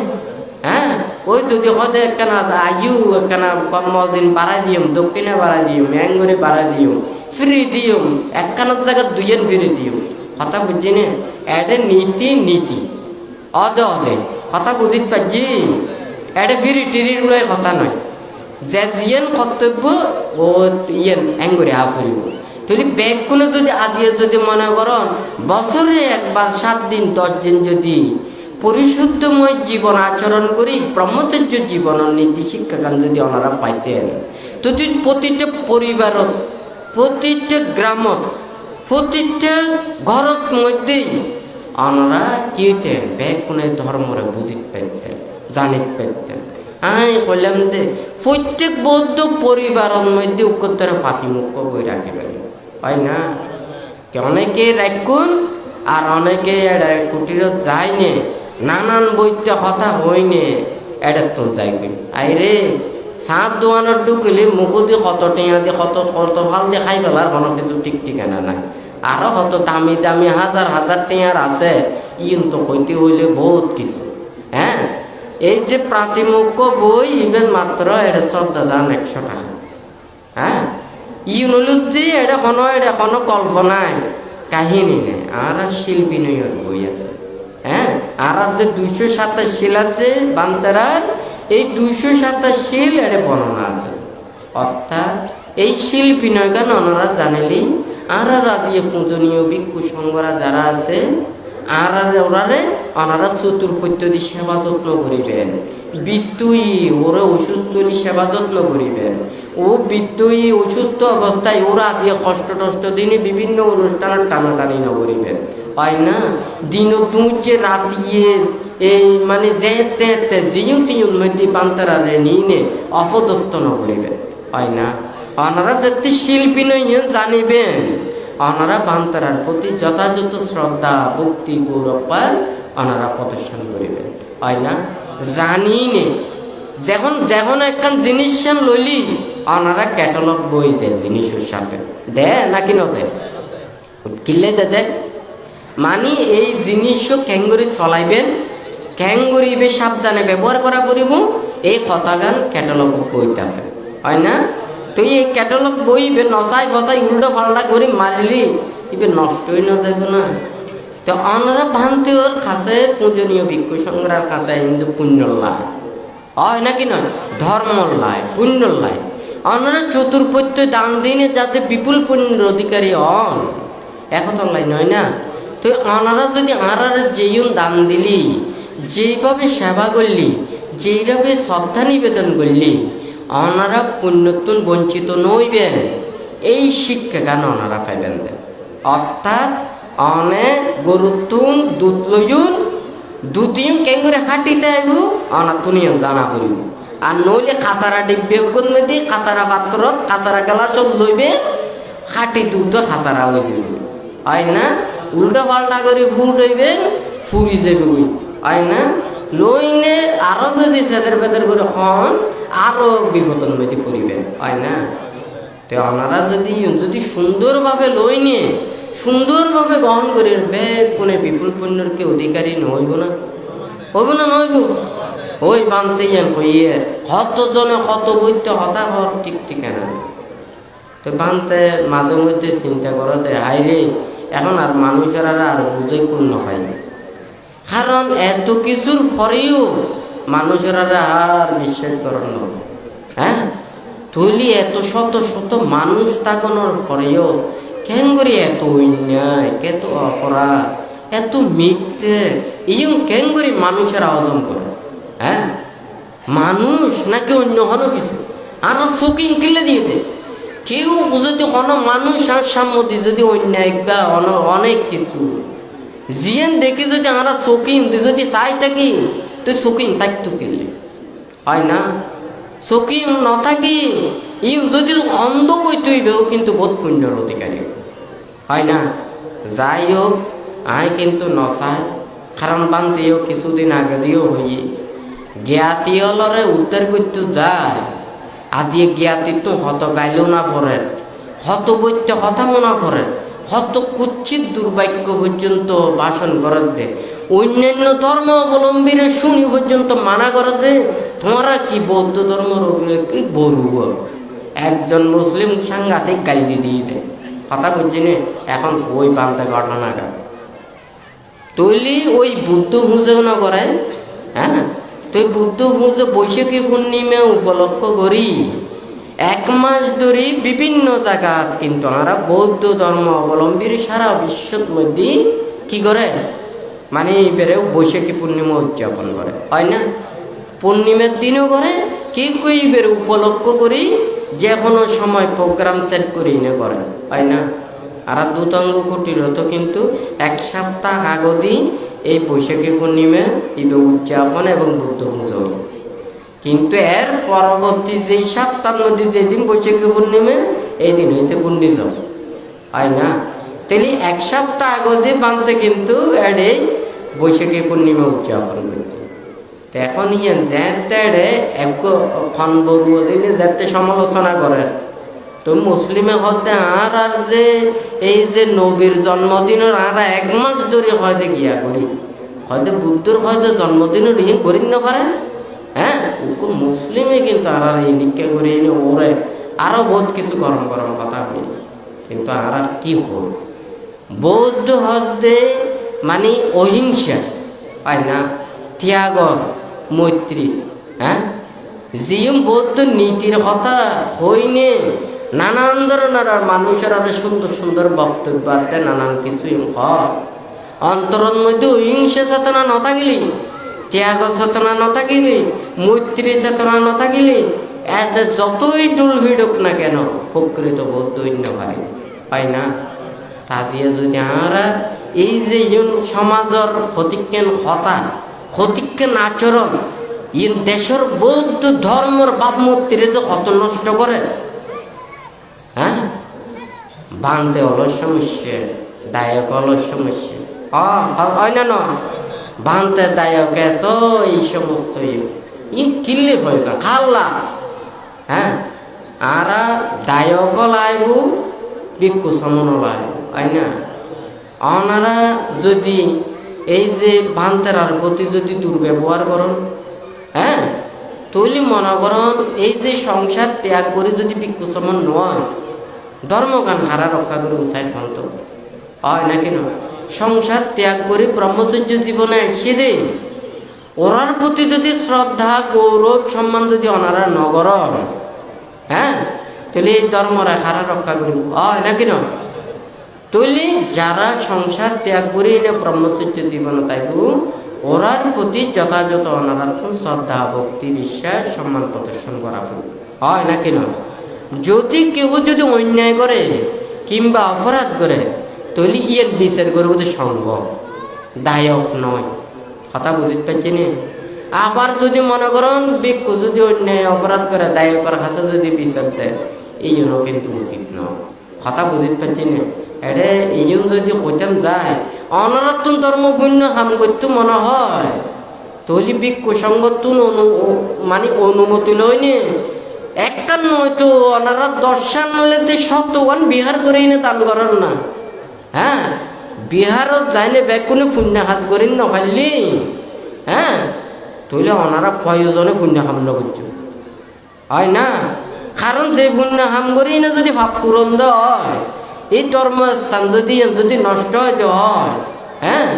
হ্যাঁ, ওই যদি হতে একখানা আয়ু একখানা মদিন বাড়াই দিও, দক্ষিণে বাড়াই দিও, ম্যাঙ্গরে বাড়াই দিও, ফ্রি দিও, একখানার জায়গা 2 ফিরে দিও, কথা বুঝি না? এডে নীতি নীতি অদে অদে, কথা বুঝিতে পারছি? এডে ফিরি টিরির লয় কথা নয়, যে জিয়েন কর্তব্য ও ইয়েন এঙ্গরে আ ফুরিব। তাহলে ব্যাগ কোনো যদি আজিয়ে যদি মনে করেন বছরে একবার 7 দিন 10 দিন যদি পরিশুদ্ধময় জীবন আচরণ করি, ব্রহ্মচর্য জীবনের নীতি শিক্ষাকান যদি ওনারা পাইতেন, যদি প্রতিটা পরিবারত, প্রতিটা গ্রামত, প্রতিটা ঘরত মধ্যেই ওনারা কি হইতেন, ব্যাগ কোনো ধর্মরে বুঝিতে পারতেন, জানিতে পারতেন, আমি কইলাম যে প্রত্যেক বৌদ্ধ পরিবারের মধ্যে উত্তরে ফাতিমুখ্য বই রাখিবেন, হয় না? অনেকে রাখুন আর অনেকে কুটির যায়নি, নানান বইতে কথা হয়নি, এটা তো যাইবে। আইরে সাত দোয়ানোর ঢুকিলে মুখদি কত টিয়া দিয়ে কত কত ভাল দিয়ে খাই ফেলার কোনো কিছু ঠিক ঠিকানা নাই। আরো কত দামি দামি হাজার হাজার টিয়ার আছে, ইন তো হইতে হইলে বহুত কিছু। হ্যাঁ, এই যে প্রাতিমুখ্য বই ইভেন মাত্র এটা সব দাদা 100 টাকা। হ্যাঁ, ইউনুলুদ্দি এটা কোনো কল্পনায় কাহিনী নেই। আর শিল্পী নৈয়র বই আছে। হ্যাঁ, আর যে 227 শিল আছে বান্তারার, এই 227 শিল এটা বর্ণনা আছে। অর্থাৎ এই শিল্পী নয় কেন ওনারা জানেলি আর রাজিয়ে পূজনীয় ভিক্ষু সংঘরা যারা আছে আর ওনারা চতুর্পত্যদি সেবা যত্ন করিবেন। বিদ্যুই ওরা অসুস্থ সেবা যত্ন করিবেন। ও বিদ্যুই অসুস্থ অবস্থায় ওরা দিয়ে কষ্ট টষ্ট দিনে বিভিন্ন অনুষ্ঠানের টানাটানি ন করিবেন, হয় না? দিন তুঁচে রাতিয়ে এই মানে যে জিও তিউর মধ্যে পান্তারে নিয়ে অপদস্থ ন করিবেন, হয় না? ওনারা যাতে শিল্পী নই জানিবেন, ওনারা বান্তারার প্রতি যথাযথ শ্রদ্ধা ভক্তি গৌরব পায় ওনারা প্রদর্শন করিবেন, হয় না? জানি নে যখন যখন একখান জিনিস লইলি ওনারা ক্যাটালগ বই দেয় জিনিসের সাথে, দে নাকি ন দে কিনলে দে মানে এই জিনিসও ক্যাঙ্গুরি চলাইবেন, ক্যাঙ্গুরিবে সাবধানে ব্যবহার করা করিব, এই কথাগান ক্যাটালগ বইতে আছে, হয় না? তুই এই ক্যাটালগ বই নচাই ফচাই উল্টো পাল্টা করে মারিলি ইবে নষ্ট হয়ে না যাইব না? তো অনারা ভান্তি ওর কাছে পূজনীয় ভিক্ষু সংগ্রার কাছে কিন্তু পুণ্যল্লায়, হয় নাকি নয়? ধর্মল্লায় পুণ্যল্লায় অনারা চতুর্পত্য দান দিনে যাতে বিপুল পুণ্যের অধিকারী হন, একতল্লাই নয় না? তো অনারা যদি আর যেইন দান দিলি, যেইভাবে সেবা করলি, যেইভাবে শ্রদ্ধা নিবেদন করলি, ওনারা পুণ্যতুন বঞ্চিত নইবেন, এই শিক্ষা গান ওনারা পাইবেন। অর্থাৎ অনেক গরুতুন দুধ লইন দুদিন কেঙ্গুরে হাঁটিতে আইব অনা তুনিও জানা করিব, আর নইলে খাঁচারা ডিব্বে মধ্যে খাঁচারা পাত্রত খাঁচারা গেলা চল লইবে, হাঁটি দুধ খাঁচারা হয়ে যাবে, হয় না? উল্টো পাল্টা করে ফুট হইবেন, ফুরি যাবে, হয় না? লইনে আরো যদি সেদের বেদের করে হন আরো বিপদের মধ্যে পড়িবেন, হয় না? তো ওনারা যদি সুন্দরভাবে লইনে সুন্দরভাবে গ্রহণ করে কোনো বিপুল পুণ্যের কে অধিকারী নইব না, হইব না? নইব ওই বানতে হইয়ে কত জনে কত বইতে হতা হওয়ার ঠিক ঠিকানা। তো বানতে মাঝে মধ্যে চিন্তা করো দে হাইরে এখন আর মানুষেরা আর বুঝে পূর্ণ হয়, কারণ এত কিছুর পরেও মানুষেরা আর বিশ্বাস করেন না। হ্যাঁ, তুইলি এত শত শত মানুষ তাকানোর পরেও কেন করি এত অন্যায়, এত অপরাধ, এত মিথ্যে এই কেন করি মানুষেরা হজম করে? হ্যাঁ, মানুষ নাকি অন্য কোনো কিছু আর শৌখিন কিলে দিয়ে দে কেউ যদি কোনো মানুষ আর সাম্যদি যদি অন্যায় বা অনেক কিছু জিয়েন দেখি যদি আমরা শৌখিন যদি চাই থাকি তুই শৌখিন থাকতো কিনলে, হয় না? শৌখিন ন থাকি ই যদি অন্ধ হইতেইবেও কিন্তু বোধ পুণ্যের অধিকারী, হয় না? যাই হোক আই কিন্তু নচায়, কারণ বান্তিও কিছুদিন আগে দিয়েও হই জ্ঞাতিলরে উদ্ধার করতে যায়, আজি জ্ঞাতি তো হত গাইলেও না পড়ে, হত বইতে কথা মনে পড়ে, হত কুচ্ছিত দুর্ভাগ্য পর্যন্ত ভাষণ করে দে, অন্যান্য ধর্ম অবলম্বীরা শুনি পর্যন্ত মানা করে দে, তোমরা কি বৌদ্ধ ধর্মের কি বলু? একজন মুসলিম সাংঘাতিক গালি দিয়ে দেয়, কথা বুঝছি নে? এখন ওই বান্তে ঘটনা তৈলি ওই বুদ্ধ পুজো না করে। হ্যাঁ, তো বুদ্ধ পুজো বৈশাখী পূর্ণিমা উপলক্ষ করি 1 মাস ধরে বিভিন্ন জায়গা কিন্তু আমরা বৌদ্ধ ধর্ম অবলম্বীর সারা বিশ্বের মধ্যে কি করে মানে এবারেও বৈশাখী পূর্ণিমা উদযাপন করে, হয় না? পূর্ণিমার দিনও করে, কেউ কেউ এবারে উপলক্ষ করি যে কোনো সময় প্রোগ্রাম সেট করি না করে, হয় না? আর দুতাঙ্গ কুটিরত কিন্তু 1 সপ্তাহ আগদি এই বৈশাখী পূর্ণিমা ইবে উদযাপন এবং বুদ্ধ পুজো। কিন্তু এর পরবর্তী যেই সপ্তাহের মধ্যে যেদিন বৈশাখী পূর্ণিমা এই দিন হইতে ঘূর্ণিঝড় হয় না, তাহলে এক সপ্তাহ আগে দিয়ে বানতে কিন্তু এডে বৈশাখী পূর্ণিমা উদযাপন করছে। তো এখন ইয়ে যেতে এক খন বড়ুয়া দিলে যাতে সমালোচনা করে, তো মুসলিমে হতে আর আর যে এই যে নবীর জন্মদিনের আর এক মাস ধরে হয়তো গিয়া করি, হয়তো বুদ্ধর হয়তো জন্মদিনের ইয়ে করি না পারে। হ্যাঁ, মুসলিমে কিন্তু আর এই নিক্ষা করে ওরে আরো বহুত কিছু গরম গরম কথা বলি, কিন্তু আর কি হল বৌদ্ধ হতে মানে অহিংসা হয় না, ত্যাগ মৈত্রী। হ্যাঁ, জিম বৌদ্ধ নীতির কথা হইনে নানান ধরনের মানুষের আরো সুন্দর সুন্দর বক্তব্য আছে, নানান কিছু অন্তরের মধ্যে অহিংসা চেতনা ন থাকিলি, ত্যাগ চেতনা ন থাকিলি, মৈত্রী চেতনা ন থাকিলি এতে যতই ডুল ভিড়ুক না কেন প্রকৃত বৌদ্ধ অন্য পারে হয় না। তাজিয়া যদি আমরা এই যে সমাজের ক্ষতিজ্ঞান হতা ক্ষতিজ্ঞান আচরণ ই দেশের বৌদ্ধ ধর্মের ভাবমূর্তিরে যে কত নষ্ট করে। হ্যাঁ, বান্ধে হলো সমস্যা, দায়ক হলো সমস্যা হয় না, বান্ধে দায়ক এত এই সমস্ত কিনলে হয় না খাল্লা। হ্যাঁ, আর দায়ক লাইব ভিক্ষু সমন লাইব হয় না। ওনারা যদি এই যে বান্তের প্রতি যদি দুর্ব্যবহার করেন, হ্যাঁ, তৈলি মনে করেন এই যে সংসার ত্যাগ করে যদি ভিক্ষু সমন নয় ধর্মগান হারা রক্ষা করে উৎসাহ ফন্ত হয় না কেন। সংসার ত্যাগ করে ব্রহ্মচর্য জীবনে এসে দে ওরার প্রতি যদি শ্রদ্ধা গৌরব সম্মান যদি ওনারা নগরণ, হ্যাঁ, তাহলে এই ধর্মরা হারা রক্ষা করিব হয় না কেন। তৈলি যারা সংসার ত্যাগ করে এনে ব্রহ্মচর্য জীবন তাইব ওরার প্রতি যথাযথ অনারাধ্য শ্রদ্ধা ভক্তি বিশ্বাস সম্মান প্রদর্শন করা হয় না কেন। যদি কেউ যদি অন্যায় করে কিংবা অপরাধ করে তাহলে ইয়ের বিচার করবো যে সঙ্গ দায়ক নয়, কথা বুঝতে পারছি না। আবার যদি মনে করেন ভিক্ষু যদি অন্যায় অপরাধ করে দায়কের কাছে যদি বিচার দেয় এই জন্য কিন্তু উচিত নয়, কথা বুঝতে পারছি না। এটা এই জন্য যদি হইতাম যায় অনারাত্ম ধর্ম পুণ্য হাম করতে মনে হয় তাহলে ভিক্ষু সঙ্গতুন মানে অনুমতি লইনি একখান নয়তো ওনারা 10 সাল নইলে 100 বিহার করে এনে দান করেন না। হ্যাঁ, বিহারত যাইলে ব্যাকুনে পুণ্য হাজ করেন না পারলি। হ্যাঁ, তাহলে ওনারা প্রয়োজনে পুণ্য হামল করছে হয় না। কারণ যে পুণ্য হাম করি না যদি ভাব পূরণ হয় এই ধর্মস্থান যদি যদি নষ্ট হইতে হয়, হ্যাঁ,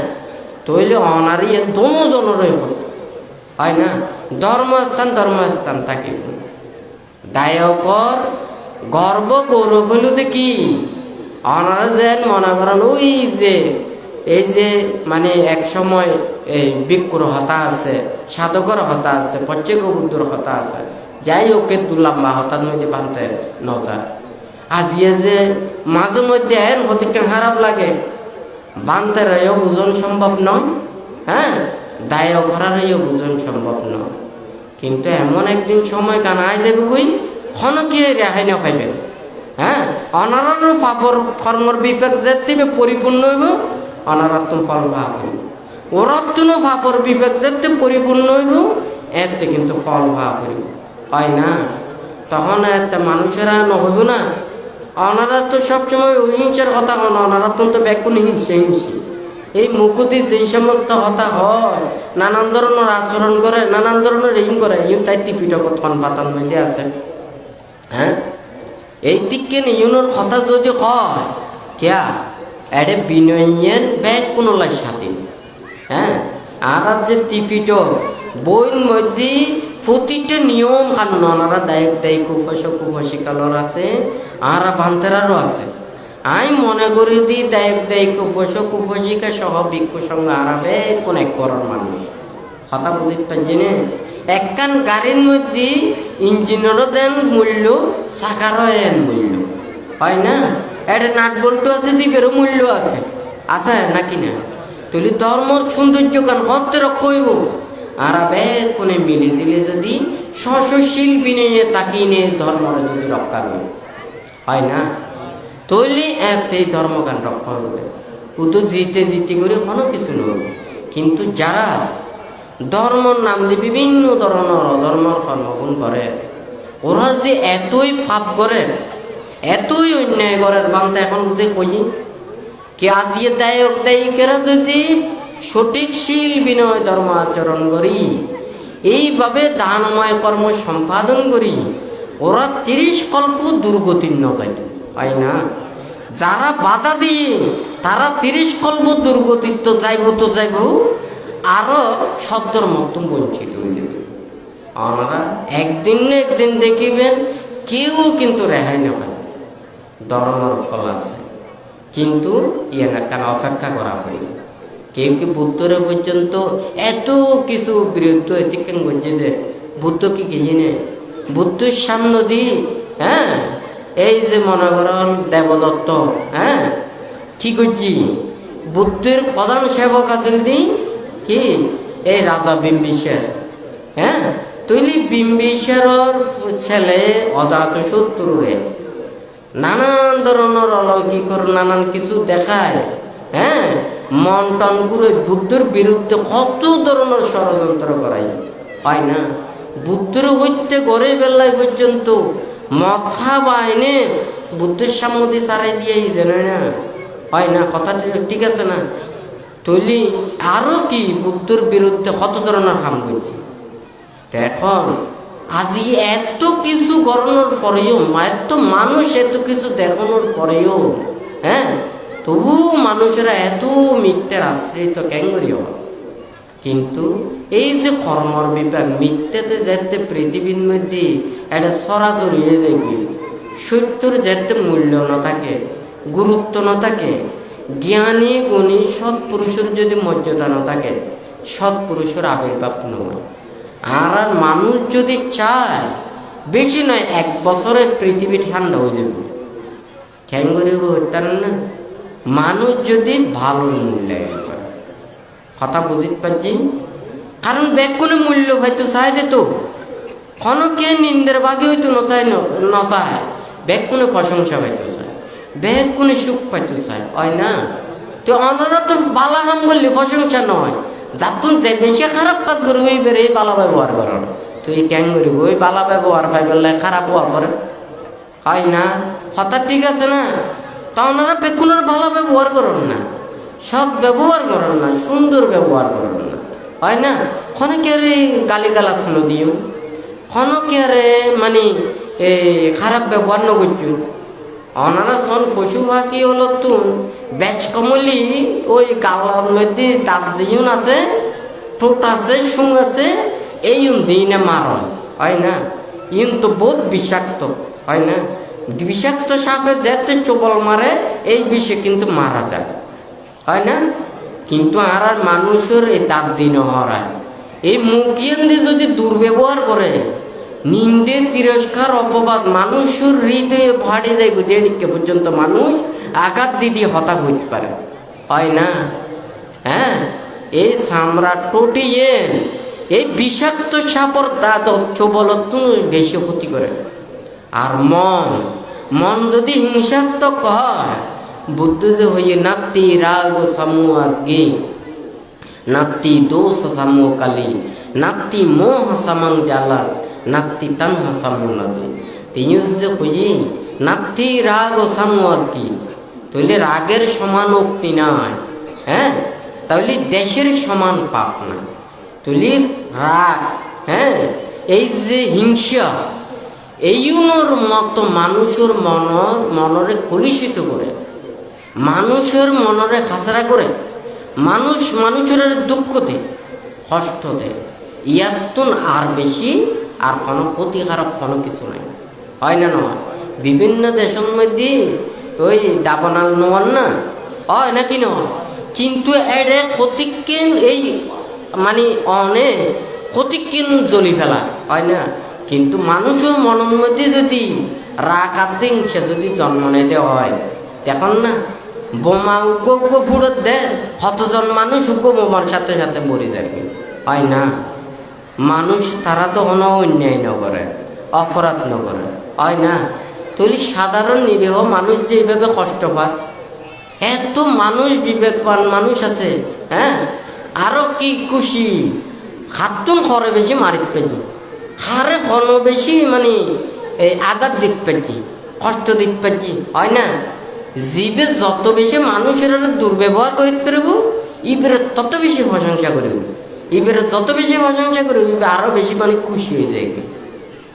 তাহলে অনারই দোনোজনেরই হতো হয় না। ধর্মস্থান থাকে দায়কর গর্ব গৌরব হইল দেখি ওনারা যেন মনে করেন ওই যে এই যে মানে এক সময় এই ভিক্ষুর হতা আছে, সাধকর হতা আছে, প্রত্যেক বুদ্ধর হতা আছে, যাই ওকে দুলাম্বা হতার মধ্যে বানতে নজা আজিয়ে যে মাঝে মধ্যে এন প্রতিজ্ঞা খারাপ লাগে বানতে রাইও বুঝন সম্ভব নয়। হ্যাঁ, দায় ঘরারও বুঝন সম্ভব নয়, কিন্তু এমন একদিন সময় কানায় যাবে কই ক্ষণকে রেহাই না পাইবেন। হ্যাঁ, অনারার পাপর কর্মর বিপাক যেতে পরিপূর্ণ হইব অনারাত্ম ফল ভাব হইব, ওরাত্ম পাপর বিপাক যেতে পরিপূর্ণ হইব এতে কিন্তু ফল ভাব হইব হয় না। তখন একটা মানুষেরা নহইব না। অনারা তো সবসময় অহিংসার কথা হন, অনারাত্ম তো ব্যাকুণ হিংসি এই মুকুতি যেই সমস্ত হতা হয় নানান ধরনের আচরণ করে নানান ধরনের রিং করে তাই পিঠকন পাতান মধ্যে আছে। হ্যাঁ, এই দিককে ইউনোর কথা যদি হয় কেয়া এডে বিনয়ের ব্যাগ কোনো লাই সাথে। হ্যাঁ, আর যে টিপিট বইয়ের মধ্যে প্রতিটা নিয়ম কানুন ওনারা দায়িক কুফসিকালর আছে আর বান্তেরারও আছে। আমি মনে করি দি দায়িক কুফসিকা সহ ভিক্ষু সঙ্গে আরাবে কোন এক করার মানুষ কথা বুঝতে পারছি না। একখান গাড়ির মধ্যে ইঞ্জিনেরও যেন মূল্য চাকারও এন মূল্য হয় না। এটা নাট বল্টু আছে দ্বীপেরও মূল্য আছে আছে নাকি না। তাহলে ধর্মর সৌন্দর্য কান হতে রক্ষইব আর কোনে মিলে জিলে যদি সশীল বিনয়ে তাকিয়ে নিয়ে ধর্মরা যদি রক্ষা করে, হয় না? তৈলি এই ধর্মগান রক্ষা হবে। উদু জিতে করে কোনো কিছু নয়। কিন্তু যারা ধর্মর নাম দিয়ে বিভিন্ন ধরনের অধর্মর কর্মগুণ করে, ওরা যে এতই পাপ করে, এতই অন্যায় করার বাংলা এখন যে কই কি আজিয়ে দায়ক দায়িকেরা যদি সঠিক শীল বিনয় ধর্ম আচরণ করি, এইভাবে দানময় কর্ম সম্পাদন করি, ওরা 30 কল্প দুর্গতির যায়, হয় না? যারা বাধা দিয়ে তারা 30 কল্প দুর্গতির তো যাইব আরো সদ্ধর্ম বঞ্চিত হয়ে যাবে। আমরা একদিন না একদিন দেখিবেন কেউ কিন্তু রেহাই না হয়। ধর্মর ফল আছে, কিন্তু ইয়ে না কেন অপেক্ষা করা হয়। কেউ কি বুদ্ধরে পর্যন্ত এত কিছু বিরুদ্ধ এতিকেন করছে যে বুদ্ধ কি জানে? বুদ্ধের সামনে দি এই যে মনে করেন দেবদত্ত কি করছি, বুদ্ধের প্রধান সেবক আছিল দি কি এই রাজা বিম্বিসার। তৈলি বিম্বিসারের ছেলে অজাত শত্রুরে নানান ধরনের অলৌকিকর নানান কিছু দেখায়, মন টন করে বুদ্ধের বিরুদ্ধে কত ধরনের ষড়যন্ত্র করাই, হয় না? বুদ্ধের হইতে গড়ে বেলায় পর্যন্ত মাথা বাইনে বুদ্ধের সামনে সারাই দিয়ে জানে না, হয় না? কথা ঠিক আছে না? তৈলি আরো কি বুদ্ধের বিরুদ্ধে কত ধরনের কাম করছে। এখন আজি এত কিছু করানোর পরেও, এত মানুষ এত কিছু দেখানোর পরেও তবু মানুষেরা এত মিথ্যার আশ্রিত কেন করিও? কিন্তু এই যে কর্মর বিভাগ মিথ্যাতে যেতে পৃথিবীর মধ্যে এটা সরাসরি হয়ে যাবে, সত্যর যেতে মূল্য না থাকে, গুরুত্ব না থাকে, জ্ঞানী গুণী সৎপুরুষের যদি মর্যাদা না থাকে, সৎপুরুষের আবির্ভাব নয়। আর মানুষ যদি চায়, বেশি নয় 1 বছরে পৃথিবী ঠান্ডা হয়ে যাবে। কেন করিব? না, মানুষ যদি ভালো মূল্যায়ন করে। কথা বুঝতে পারছি? কারণ ব্যাকুণে মূল্য হয়তো চায় দিত, ক্ষণকে নিন্দের বাকি হইতো নচায়, ব্যাকুণে প্রশংসা পাইতে চায়, ব্যাকুণে সুখ পাইতে চায়, হয় না? তো অনারা তো বালা হাম করলে প্রশংসা নয়, যাতুন যে বেশি খারাপ কাজ করবে ওই বেড়ে বালা ব্যবহার করো। তো এই ক্যাং করিব ওই বালা ব্যবহার পাই বললে খারাপ হওয়া করে, হয় না? কথা ঠিক আছে না? তা ওনারা বেকুনের ভালো ব্যবহার করেন না, সৎ ব্যবহার করেন না, সুন্দর ব্যবহার করেন না, হয় না? ক্ষণকে গালি গালা শুনো দিও, ক্ষণকে মানে খারাপ ব্যবহার ন করছো। ওনারা সন পশু পাখি হলো তুন বেচ কমলি ওই গালার মধ্যে দাঁত যেন আছে, ঠোঁট আছে, সুং আছে, এই দিনে মারণ, হয় না? ইন তো বহুত বিষাক্ত, হয় না? বিষাক্ত সাপে যেতে চোবল মারে এই বিষে কিন্তু মারা যায়, হয় না? কিন্তু আর মানুষের এই দাঁত দিন হরায় এই মুখিয়ান দিয়ে যদি দুর্ব্যবহার করে, নিন্দে তিরস্কার অপবাদ মানুষের হৃদয়ে ভাড়ে যায়, যেদিকে পর্যন্ত মানুষ আঘাত দিদি হতাশ হইতে পারে, হয় না? এই সামরা টোটিয়ে এই বিষাক্ত সাপর দাঁত চোবলত বেশি ক্ষতি করে। আর মন যদি হিংসাত্মক হয়, বুদ্ধ যে হইয়ে নাত্তি রাগ সামু আগে, নাত্তি দোষ সামু কালি, নাত্তি মোহ সামাং জ্বালা, নাত্তি তান হাসামু নদী। তিনি যে হইয়ে নাত্তি রাগ সামু আগে, তাহলে রাগের সমান উক্তি নাই, তাহলে দেশের সমান পাপ না। তাহলে রাগ, এই যে হিংসা, এইগুলোর মতো মানুষের মনরে কলুষিত করে, মানুষের মনরে খাসরা করে, মানুষের দুঃখ দেয়, কষ্ট দেয়। ইয়ার তো আর বেশি আর কোনো ক্ষতিকারক কোনো কিছু নাই, হয় না? নয় বিভিন্ন দেশের মধ্যে ওই দাবানাল নোয়ান না হয় নাকি নয়, কিন্তু এডে ক্ষতিকেন এই মানে অনেক ক্ষতিকেন জ্বলি ফেলা, হয় না? কিন্তু মানুষের মনের মধ্যে যদি রাগ আর হিংসা যদি জন্ম নিতে হয়, দেখুন না বোমা উগ্র ফুড়ত দেয়, কতজন মানুষ উগ্র বোমার সাথে সাথে মরে যাবে, হয় না? মানুষ তারা তো কোনো অন্যায় নগরে, অপরাধ নগরে, হয় না? তুই সাধারণ নিরীহ মানুষ যে এইভাবে কষ্ট পায়, এত মানুষ বিবেকবান মানুষ আছে, হ্যাঁ, আরো কি খুশি খাতুন খরে বেশি মারিত পেজি, হারে হন বেশি মানে এই আঘাত দিতে পারছি, কষ্ট দিতে পারছি, হয় না? জীবে যত বেশি মানুষের দুর্ব্যবহার করিতে পারব, ইবের তত বেশি প্রশংসা করিব, ইবের যত বেশি প্রশংসা করিব, ইবে আরো বেশি মানে খুশি হয়ে যায়,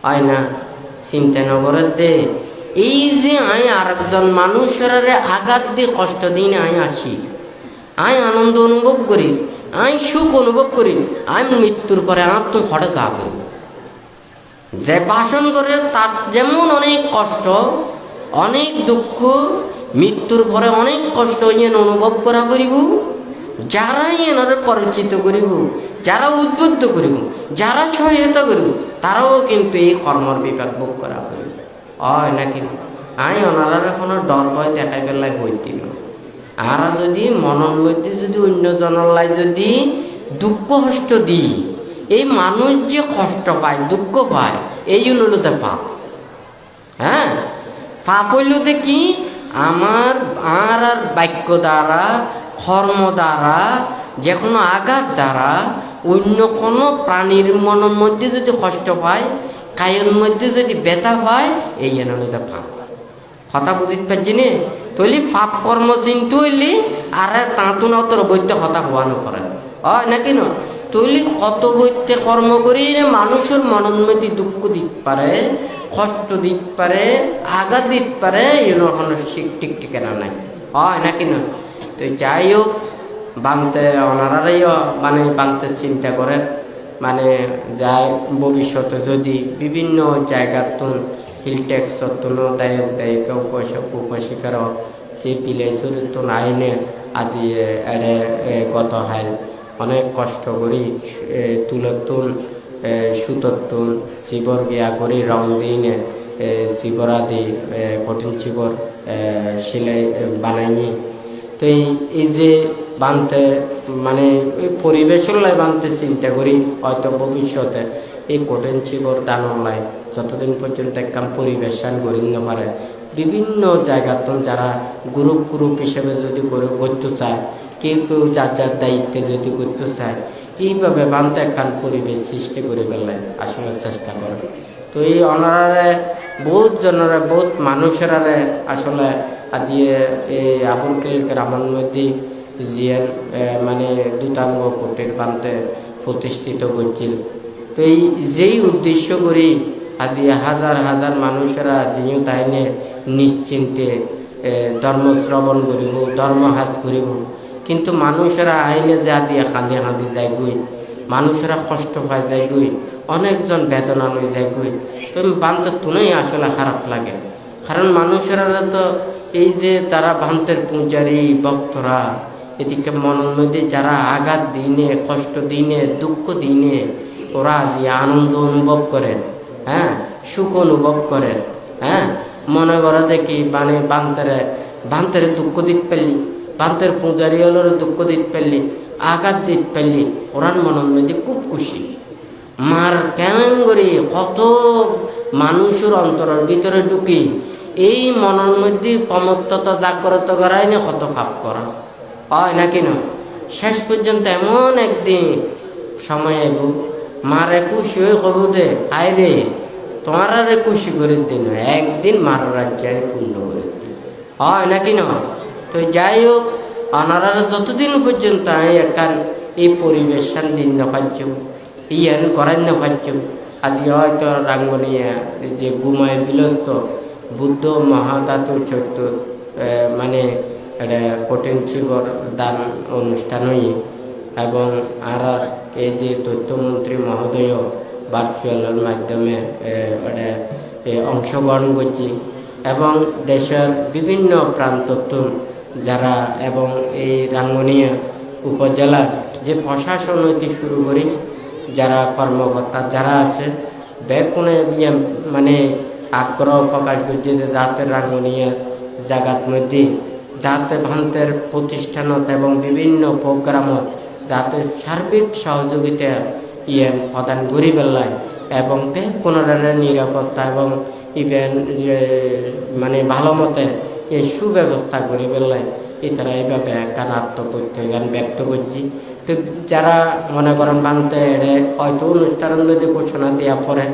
হয় না? চিন্তা নগরের দে এই যে আই আর একজন মানুষের আঘাত দিয়ে কষ্ট দিন আই আসি, আই আনন্দ অনুভব করি, আই সুখ অনুভব করি, আমি মৃত্যুর পরে আমার তো ঘরে যা করি, যে বাসন করে তার যেমন অনেক কষ্ট, অনেক দুঃখ, মৃত্যুর পরে অনেক কষ্ট ইয়ে অনুভব করা করিব, যারা এনারে পরিচিত করিব, যারা উদ্বুদ্ধ করিব, যারা সহায়তা করিব, তারাও কিন্তু এই কর্মর বিপাক ভোগ করা করিব, হয় নাকি? আই ওনারা কোনো ডর ভয় দেখাই পেলাই হইতে না। আর যদি মনের মধ্যে যদি অন্যজনের লাই যদি দুঃখ কষ্ট দিই, এই মানুষ যে কষ্ট পায়, দুঃখ পায়, এই হইলতে পাপ। হ্যাঁ, পাপ হইলতে কি? আমার আর বাক্য দ্বারা, কর্ম দ্বারা, যে কোনো আঘাত দ্বারা অন্য কোনো প্রাণীর মনের মধ্যে যদি কষ্ট পায়, কায়ের মধ্যে যদি ব্যথা পায়, এই হইলতে পাপ। কথা বুঝিতে পারছি নে? তৈলি পাপ কর্ম চিন্তু হইলি আর তাঁতুন অতর বৈদ্য কথা হওয়ানো করে, হয় নাকি না? তৈলি কত বৈদ্যে কর্ম করি মানুষের মনের মধ্যে দুঃখ দিতে পারে, কষ্ট দিতে পারে, আঘাত দিতে পারে, কোনো ঠিক ঠিকানা নাই, হয় নাকি না? তো যাই হোক, বানতে ওনারাই মানে বানতে চিন্তা করেন, মানে যায় ভবিষ্যতে যদি বিভিন্ন জায়গার হিলটেক্স দায়ক দায়িকা উপশিকার সে পিলে চরিত্র আইনে আজি এড়ে গত হাইল অনেক কষ্ট করি তুলতুন সুততুন শিবর বিয়া করি রং দিনে শিবরাদি কঠিন শিবর সেলাই বানাইনি। তো এই যে বানতে মানে এই পরিবেশের লাই বানতে চিন্তা করি, হয়তো ভবিষ্যতে এই কঠিন শিবর দানোর লাই যতদিন পর্যন্ত একটা পরিবেশন করি না পারে, বিভিন্ন জায়গাতে যারা গ্রুপ হিসেবে যদি করতে চায়, কেউ যার যার দায়িত্বে যদি করতে চায়, এইভাবে বানতে একখান পরিবেশ সৃষ্টি করে ফেললে আসলে চেষ্টা করে। তো এই অনারে বহুত জনেরা, বহুত মানুষেরা আসলে আজি এই আবুল গ্রামের মধ্যে জিয়ান মানে দুটাঙ্গ কোটির বানতে প্রতিষ্ঠিত করছিল। তো এই যেই উদ্দেশ্য করি আজি হাজার হাজার মানুষেরা যিনি তাইনে নিশ্চিন্তে ধর্ম শ্রবণ করিব, ধর্মহাজ করিব, কিন্তু মানুষেরা আইনে যা দিয়ে কাঁদে কাঁদে যায়গই, মানুষেরা কষ্ট পায় যায়গই, অনেকজন বেদনা লই যায়গই। তো বান্তের তুনেই আসলে খারাপ লাগে, কারণ মানুষেরা তো এই যে তারা বান্তের পূজারী ভক্তরা, এদিকে মনের মধ্যে যারা আঘাত দিনে, কষ্ট দিনে, দুঃখ দিনে, ওরা আজি আনন্দ অনুভব করেন, হ্যাঁ, সুখ অনুভব করেন, হ্যাঁ, মনে করে দেখি মানে বান্তেরে দুঃখ দিতে পারলি, বান্তের পূজারি হলোর দুঃখ দিতে পারলি, আঘাত দিতে পারলি, ওরার মনের মধ্যে খুব খুশি। মার কেমন করি কত মানুষের অন্তরের ভিতরে ঢুকি, এই মনের মধ্যে প্রমত্ততা জাগ্রত করাই না কত ভাব করা, হয় নাকি না? শেষ পর্যন্ত এমন একদিন সময় আইব, মারে খুশি হয়ে কব দে আয় রে তোমার আরে খুশি করে দিন, একদিন মার রাজ্য পূর্ণ করে দিন, হয় নাকি না? তো যাই হোক, ওনারা যতদিন পর্যন্ত আমি একখান এই পরিবেশন দিন না পাচ্ছ, ইয়ান করেন না পাচ্ছ, আজকে হয়তো রাঙ্গনিয়া যে ঘুমায় বিলস্ত বুদ্ধ মহাধাতুর চৈত্য মানে এটা কঠিন শিবর দান অনুষ্ঠান হই, এবং আর এই যে তথ্যমন্ত্রী মহোদয় ভার্চুয়ালের মাধ্যমে অংশগ্রহণ করছি, এবং দেশের বিভিন্ন প্রান্ত যারা, এবং এই রাঙ্গনিয়া উপজেলার যে প্রশাসন হইতে শুরু করি যারা কর্মকর্তা যারা আছে, বেকুনে মানে আগ্রহ প্রকাশ করছে যে যাতে রাঙ্গনিয়া জায়গার মধ্যে যাতে ভান্তের প্রতিষ্ঠানত এবং বিভিন্ন প্রোগ্রামত যাতে সার্বিক সহযোগিতা ইয়ে প্রদান করি পেলাই এবং তে পুনরায় নিরাপত্তা এবং ইভেন যে মানে ভালো মতে এই সুব্যবস্থা করে পেলাই এটারা এইভাবে গান আত্মপত্যয় গান ব্যক্ত করছি। তো যারা মনে করেন বানতে এড়ে হয়তো অনুষ্ঠানের মধ্যে ঘোষণা দেওয়া পরে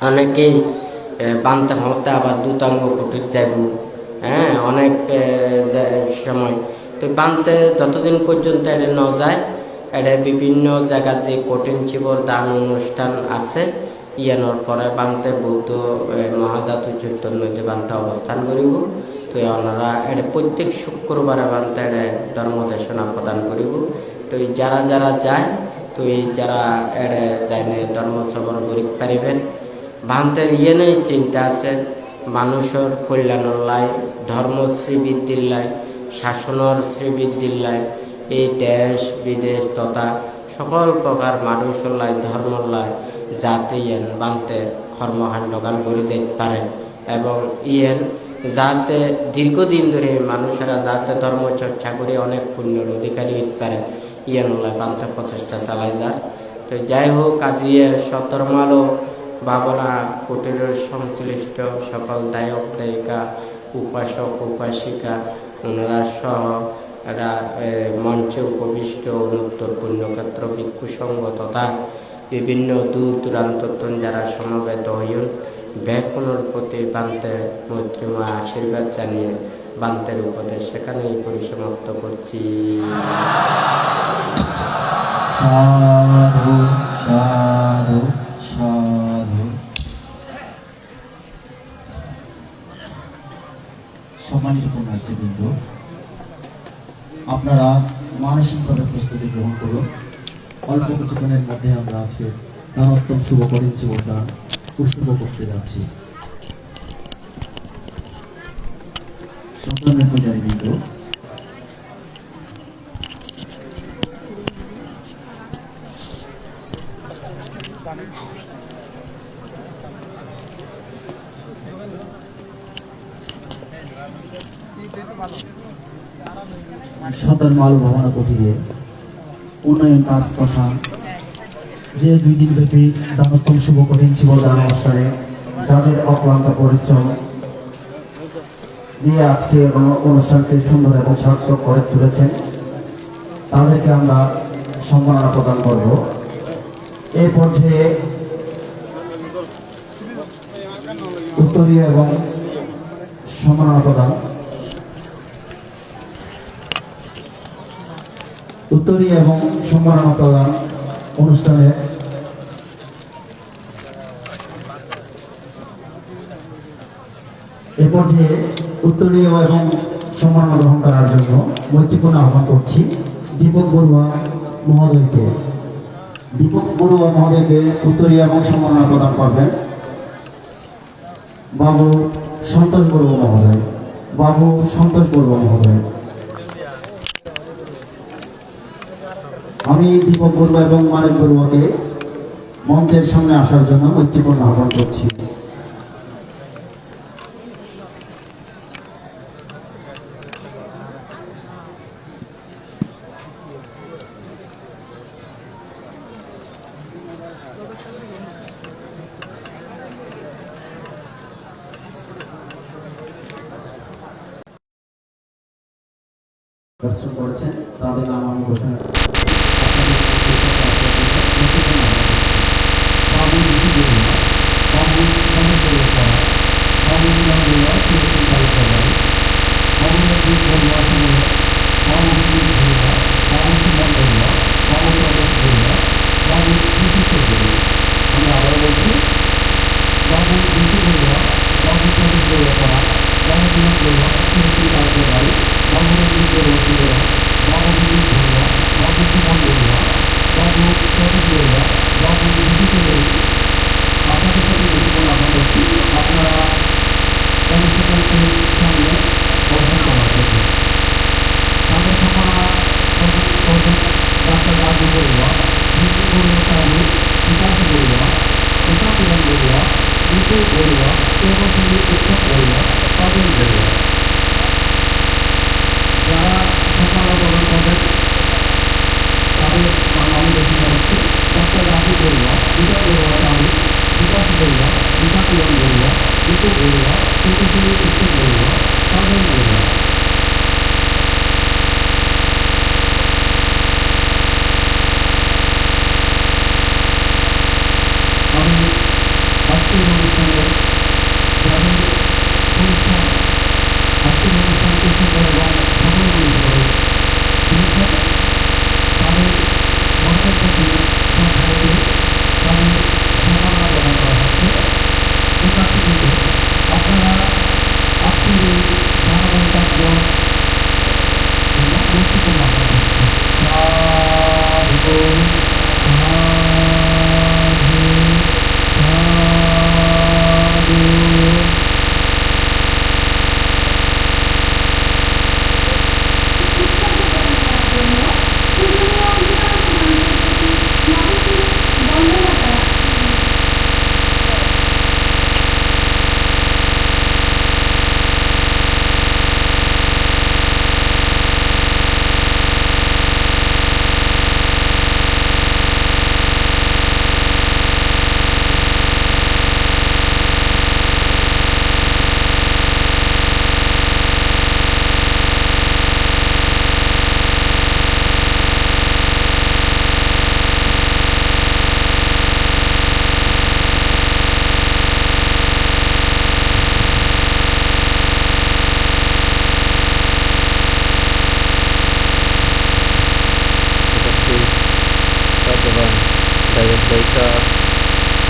অনেকেই বানতে হতে আবার দুতাঙ্গ কুটির যাইব, হ্যাঁ অনেক সময়। তো বানতে যতদিন পর্যন্ত এটা ন যায় এটা বিভিন্ন জায়গার যে কঠিন চিবর দান অনুষ্ঠান আছে ইয়ানোর পরে বানতে বৌদ্ধ মহাধাতু চৈতন্যতে বানতে অবস্থান করিব। তো ওনারা এটা প্রত্যেক শুক্রবারে বানতে এটা ধর্মদেশনা প্রদান করিব। তো যারা যারা যায় তো এই যারা এটা যায় ধর্ম শ্রবণ করি পারিবেন। ভান্তের ইয়ে নেই চিন্তা আছে মানুষের কল্যাণর লাই, ধর্ম শ্রীবৃদ্ধির লাই, শাসনের শ্রীবৃদ্ধির লাই, এই দেশ বিদেশ তথা সকল প্রকার মানুষের লাই ধর্মর লাই যাতে ইয়েন বানতে কর্মকাণ্ডগান করে যেতে পারে এবং ইয়েন যাতে দীর্ঘদিন ধরে মানুষেরা যাতে ধর্ম চর্চা করে অনেক পুণ্যের অধিকারী হতে পারে ইয়েন লাই বানতে প্রচেষ্টা চালাই যায়। তো যাই হোক আজিয়ে সতর্মালো ভাবনা কুটিরের সংশ্লিষ্ট সকল দায়ক দায়িকা উপাসক উপাসিকা ওনারা সহ এরা মঞ্চে উপবিষ্ট অনুত্তর পুণ্যক্ষেত্র ভিক্ষু সংঘ তথা বিভিন্ন দূর দূরান্ত যারা সমবেত হইন ব্যাকুণের প্রতি বান্তের মৈত্রীময় আশীর্বাদ জানিয়ে বান্তের উপদেশ সেখানেই পরিসমাপ্ত করছি। সাধু সাধু সাধু। সম্মানিত পুণ্যার্থীবৃন্দ, আপনারা মানসিকভাবে প্রস্তুতি গ্রহণ করুন। অল্প কিছুক্ষণের মধ্যে আমরা আজকে দানোত্তম শুভ করেন জীবনদান উৎসর্গ করতে যাচ্ছি। সন্তানের পূজারীবৃন্দ, সন্তান মাল ভবনা কুটিরে উন্নয়ন কাজ তথা যে 2 দিন ব্যাপী দানোত্তম শুভ কঠিন জীবনদান অনুষ্ঠানে যাদের অক্লান্ত পরিশ্রম দিয়ে আজকে অনুষ্ঠানকে সুন্দর এবং সার্থক করে তুলেছেন তাদেরকে আমরা সম্মাননা প্রদান করব। এই পর্যায়ে উত্তরীয় এবং সম্মাননা প্রদান উত্তরীয় এবং সম্মাননা প্রদান অনুষ্ঠানে এ পর্যায়ে উত্তরীয় এবং সম্মাননা গ্রহণ করার জন্য মৈত্রীপূর্ণ আহ্বান করছি দীপক বড়ুয়া মহোদয়কে। দীপক বড়ুয়া মহোদয়কে উত্তরীয় এবং সম্মাননা প্রদান করবেন বাবু সন্তোষ বড়ুয়া মহোদয়। বাবু সন্তোষ বড়ুয়া মহোদয়। আমি দীপক বড়ুয়া এবং মানিক বড়ুয়াকে মঞ্চের সামনে আসার জন্য মৈত্রীপূর্ণ আহ্বান করছি। দর্শন করেছেন তাদের নাম আমি ঘোষণা বাবু নিধি বড়ুয়া, বাবু মনোজ বড়ুয়া, বাবু মিয়া বড়ুয়া চৌধুরী খালেকের বাড়ি, বাবু রঞ্জিত বড়ুয়া কুমার, বাবু মিলি বড়ুয়া, বাবু মিলন বড়ুয়া, বাবু রজত বড়ুয়া, বাবু নিধি চৌধুরী। আমি আবার বলছি, বাবু নিধি বড়ুয়া, বাবু মনোজ বড়ুয়া, বাবু মিলন বড়ুয়া চৌধুরী খালেকের বাড়ি, বাবু রঞ্জিত বড়ুয়া কুমার, বাবু মিলি বড়ুয়া, বাবু সুমন বড়ুয়া, বাবু চয়ন বড়ুয়া, বাবু নিধি চৌধুরী। আপনাদের প্রতি মৈত্রীপূর্ণ আহ্বান করছি, আপনারা অনুষ্ঠান মঞ্চের সামনে বসেন আমার সাথে। তাদের সম্মাননা প্রদান করবেন ডাক্তার রাজু বড়ুয়া, বিজু বড়ুয়া সাহেব, বিকাশ বড়ুয়া, বিকাশরঞ্জন বড়ুয়া, রিতু বড়ুয়া, প্রগতি উৎসব বড়ুয়া, কাজল বড়ুয়া। যারা সম্মাননা প্রদান করবেন তাদের নাম আমি ঘোষণা করছি। ডাক্তার রাজু देय इददेवतानि शुभदेय इदमिदं देय इति देय इति देय तदेवेय। তবে আজকের অনুষ্ঠানের ক্লাবের পরিষদ, আজকের অনুষ্ঠান উপস্থিত এবং ভদ্রমণ্ডল এসেছেন, তাদের সকলের প্রতি শ্রদ্ধেয় ক্লাবের সম্মাননা জ্ঞাপন করা হচ্ছে। পুণ্যার্থীবৃন্দ, আপনারা আজকের এই ধারাবাহিক আয়োজন মৈত্রীপূর্ণ হন। সাধু সাধু সাধু। সুস্বাদু পান করার জন্য পূজনীয় বিকানন্দ মন্দিরের প্রতি নয়নভরে ধন্যবাদ জানাচ্ছি। উপস্থিত ভাগ্যবান ক্লাবের পরিষদ,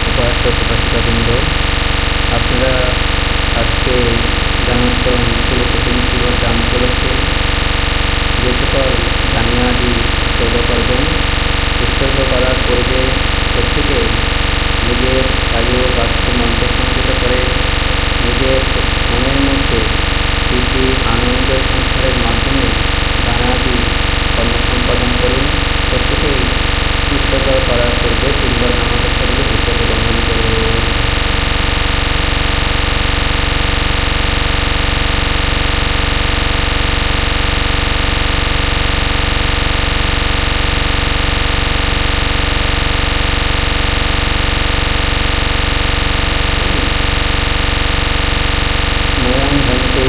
উপাসক উপাসিকাবৃন্দ, আপনারা আজকে এই দানোত্তম শুভ কঠিন শিবর দান উপলক্ষে যে সকল ধান্যাদি উৎসর্গ করবেন, উৎসর্গ করার পূর্বে প্রত্যেকেই নিজের শারীরিক ও বাস্তব মনকে সংযত করে নিজের মনের মধ্যে প্রীতি আনন্দ সঞ্চারের মাধ্যমে দানাদি কর্ম সম্পাদন করুন। প্রত্যেকেই উৎসর্গ করার পূর্বে গুরুগণ নামাবলীর সঙ্গে গুরুদেবের বন্দনা করুন। ময়াং বন্দে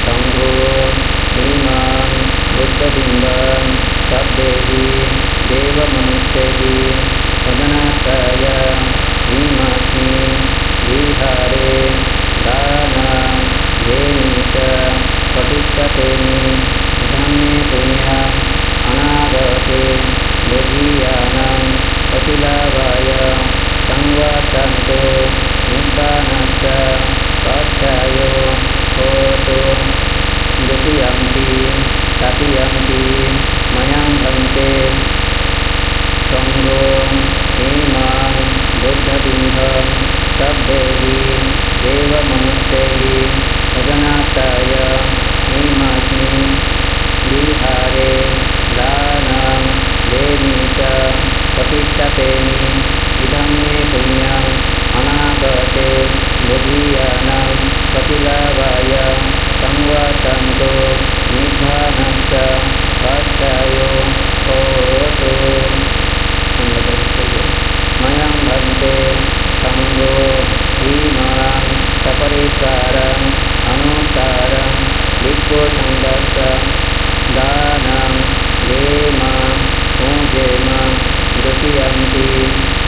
সঙ্গো ইমাং বুদ্ধলিঙ্গং তদ্দেহী দেবমনুষ্যৈঃ ভজনার্থায় ইমাস্মিন বিহারে দানাং দেমি চ প্রতিষ্ঠাতেমি ইদং মে পুণ্যং অনাগতে যোগীয়ানাং প্রতিলাভায় সংবর্ধন্তো নিব্বানাঞ্চ পচ্ছায় হোতু দ্বিতীয়ং তৃতীয়ং ময়াং বন্দে সঙ্গো ইমাং বুদ্ধলিঙ্গং তদ্দেহী দেবমনুষ্যৈঃ ভজনার্থায় ইমাস্মিন বিহারে দানাং দেমি চ প্রতিষ্ঠাতেমি ইদং মে পুণ্যং অনাগতে যোগীয়ানাং প্রতিলাভায় সংবর্ধন্তো নিব্বানাঞ্চ পচ্ছায় হোতু। অনুবাদের তাৎপর্য: ময়াং বন্দে সঙ্গো ইমাং সপরিত্রারং অনুত্তরং ভিক্ষু সংঘস্স দানং দেমাম পুজেম দ্বিতীয়ম্পি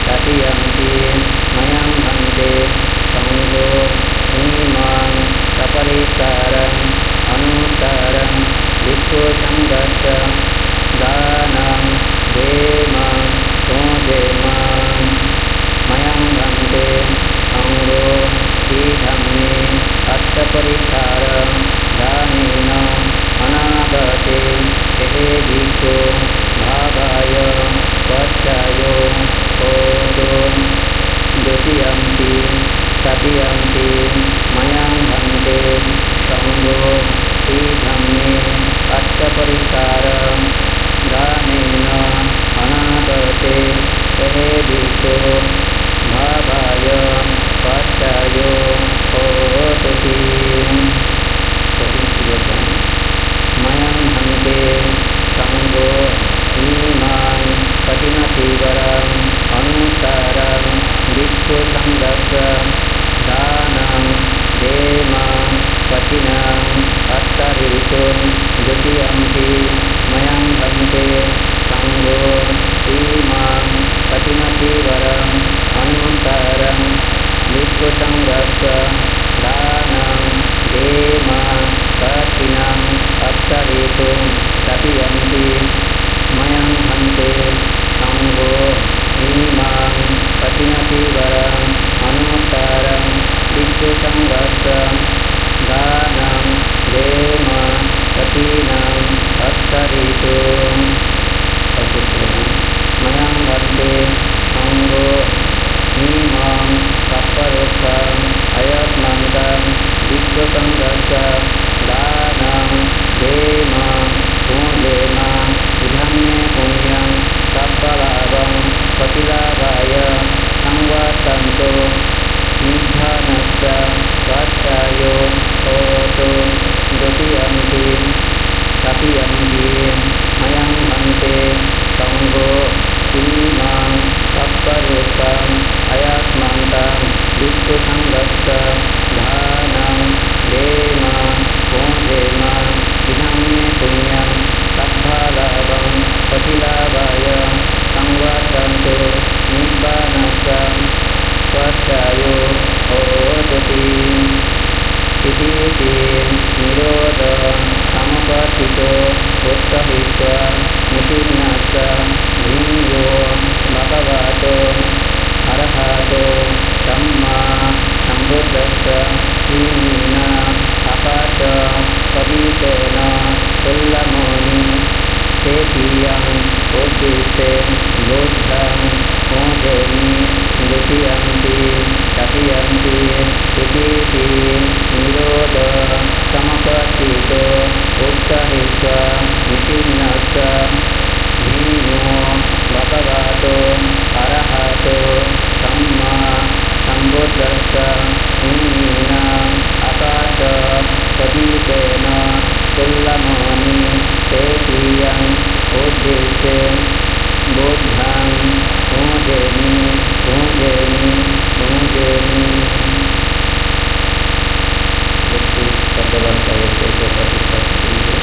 তৃতীয়ম্পি ময়াং বন্দে সঙ্গো ইমাং সপরিত্রারং অনুত্তরং ভিক্ষু সংঘস্স দানং দেমাম পুজেম। ময়াং বন্দে সঙ্গো ইদং মে অর্থপরিত্রারং দানেন অনাগতে এতে ভিক্ষু লাভায় পচ্ছায় হোতু। দ্বিতীয়ম্পি তৃতীয়ম্পি ময়াং বন্দে সঙ্গো ইদং মে অর্থপরিত্রারং দানেন অনাগতে এতে विश्वसङ्गस्य दानं देमां पतिनाम् अर्थहेतुं द्वितीयम्पि मयं पन्थे सङ्गो इमां पतिमतीवरम् अनुत्तरं विश्वसङ्गस्य दानं देमां पतिनाम् अर्थहेतुं तृतीयम्पि मयं पन्थे सङ्गो इमां पतिमतीवरम् अनुत्तरं विश्वसङ्गस्य दानं देमां पतीनाम् अर्थहेतुं तद्वितीयं मयं पन्थे सङ्गो इमां अपरोक्षम् अयस्मन्तं विश्वसङ्गस्य दानं देमां पुण्येमां इहं मे पुण्यं तत्फलादं प्रतिलाभाय संवर्तन्तो निब्बानश्च स्वाध्यायो होतु द्वितीयम्पि तृतीयम्पि मयं पन्थे सङ्गो इमां अपरोक्षम् अयस्मन्तं विश्वसङ्गस्य दानं देमां पुण्येमां इहं मे पुण्यं तत्फलाभं प्रतिलाभाय संवर्तन्तो निब्बानश्च स्वाध्यायो होतुति इति निरोध अनुवर्तितो उत्तहित्वा विधिन्नश्च विनियो भगवतो अरहतो सम्मा सम्बुद्धस्य तेनेन आकाशपतितेन कुल्लमुनिं तेतीयं उद्देशेन बुद्धं पूजयमि द्वितीयम्पि तृतीयम्पि इतीति निरोध समुपस्थितो उत्तहित्वा विधिन्नश्च विनियो भगवतो अरहतो सम्मा सम्बुद्धस्य तेनेन आकाशपतितेन कुल्लमुनिं तेतीयम् उद्देशेन बुद्धं पूजयमि पूजयमि पूजयमि इति भगवतैर्वेदे वर्णितस्ति।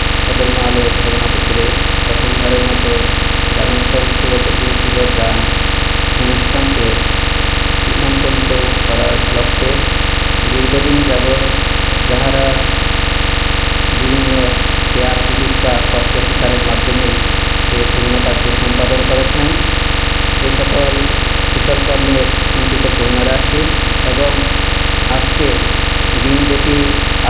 আজকে এদের মাঝে সমাবেশে প্রথমবারের মতো ধর্মচর্চা জীবনদান অনুষ্ঠানকে সুসম্পন্ন করার লক্ষ্যে দীর্ঘদিন যাবৎ যাহারা বিভিন্ন ক্রিয়া চিকিৎসা অর্থ প্রচারের মাধ্যমে এই পুণ্য কাজটি সম্পাদন করেছেন সেই সকল কুশল কর্মের স্মৃতিকে পূর্ণ রাখতে এবং আজকের দিন যেটি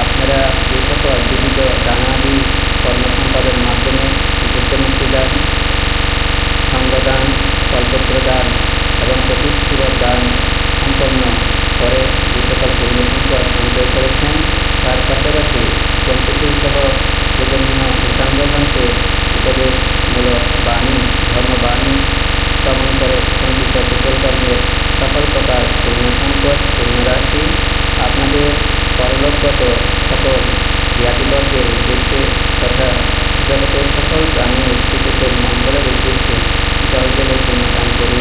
আপনারা এই সকল বিবিধ দানাদি কর্ম সম্পাদনের মাধ্যমে বুদ্ধমুক্তি দান, সঙ্গদান, কল্পদ্রদান এবং অতিথিয় দান সম্পন্ন করে যে সকল পুণ্যের ফল অর্জন করেছেন তার পাশাপাশি পঞ্চশীল সহ প্রয়োজনীয় বিধানবর্ণনকে উপদেশমূলক বাণী ধর্মবাণী শ্রবণ করে বিবিধ কুশল কর্মের সকল প্রকার পুণ্য সম্পদ পূর্ণ রাখতে আপনাদের পরলোকগত সকল জ্ঞাতিবর্গের উদ্দেশ্যে তথা স্বয়ং এই সকল প্রাণীর বিশেষের মঙ্গলের উদ্দেশ্যে জয় জলে পুণ্যদান করুন।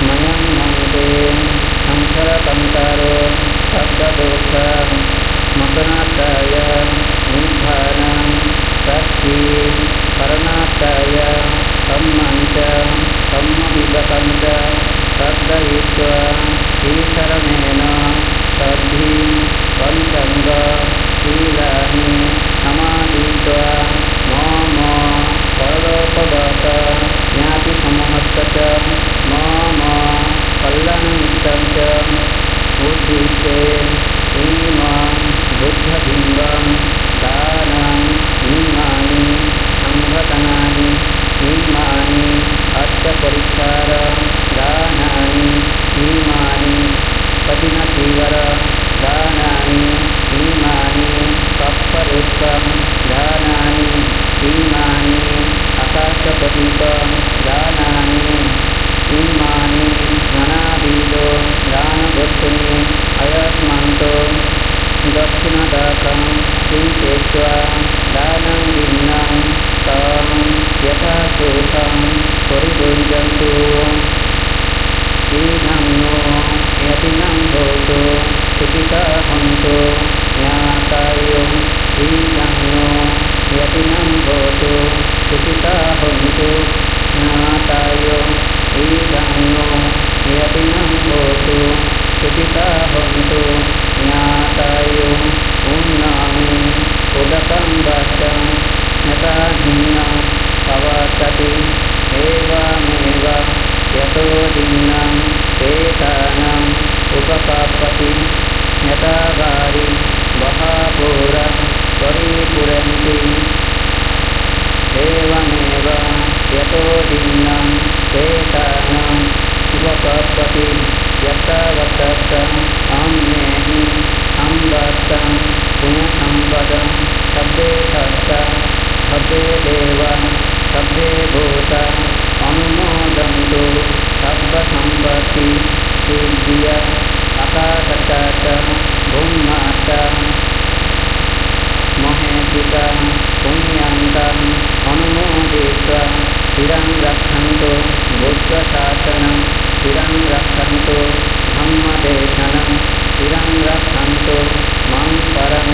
ময়ং মন্তে সংসারসংসারো সর্বদুঃখং মোক্ষণার্থায় নিব্বাণং প্রাপ্তি পরমার্থায় সম্মং চ সম্মোহিতকং চ তদ্দয়িত্বা তে শরণেন তদ্ধিং বন্ধঙ্গ শীলানি সমাধিত্বা মম পরলোকগত জ্ঞাতিসমূহশ্চ মম কল্যাণমিত্যঞ্চ উদ্দেশ্যে ইমং বুদ্ধলিঙ্গং দানং ইমানি সংগঠনানি ইমানি অর্থপরিষ্কার দানানি ইমানি পতিনতিবর দানানি ইমানি অপরোক্ষং দানানি ইমানি আকাশপতিত দানানি ইমানি নানাবিধ দানবস্তুনি অয়স্মান্ত দক্ষিণাদাকং স্বীকৃত্বা দাनं ভিন্नं तं यथापूर्वं यज्ञो इदं नो यतिनां भवतो सुखिता हन्तु ज्ञातायो इदं नो यतिनां भवतो सुखिता हन्तु ज्ञातायो इदं नो यतिनां भवतो सुखिता हन्तु ज्ञातायो उन्नानि उदकं वचं यथा हिन्नं पवसति एवमेव यतो हिन्नं एतानाम् उपपपति यथा गायी वहापोला वहिपुरन्ति एवमेव यतो हिन्नं एतानाम् उपपपति यथा वसत अम्नेहि अम्बतं पुण्यसम्पदं सब्बे सत्ता सब्बे देवा सब्बे भूता अनुमोदन्तु सब्बसम्पत्ति सिद्धिया अकादशा च भुवनाशा महेशिका पुण्यन्तं अनुमोदयित्वा चिरं रक्षन्तु बुद्धशासनं चिरं रक्षन्तु धम्मदेशनं चिरं रक्षन्तु मम परम्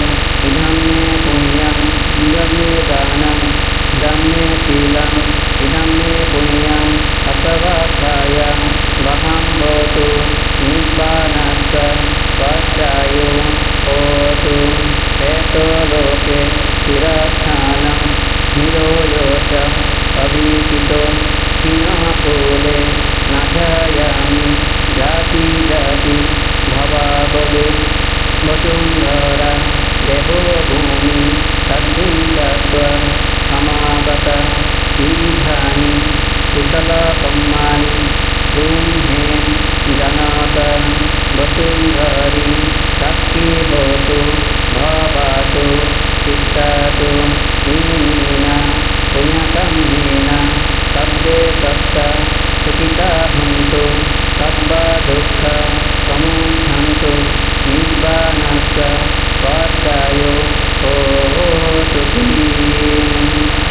इदं मे पुण्यम् इदं मे दानम् इदं मे शीलम् इदं मे पुण्यम् अथवाध्याय वहं भवतु निब्बानस्स स्वाध्यायो होतु हेतो लोके चिरस्थानं हियो च अभिहितो हिनकूले न जायामि जाति जाति भवाभवे वसुन्धरा देहो भूमिं तद्धिं दत्वा समापत इधानि सकलकर्माणि तुम्हें जनाकरं वसुन्धरी साक्षी होतु भवतु तिष्ठतु इमेन पुण्यकर्मेण सब्बे सत्ता सुखिता हन्तु सब्बदुःख समुह्यन्तु निब्बानस्स स्वाध्यायो होतु ते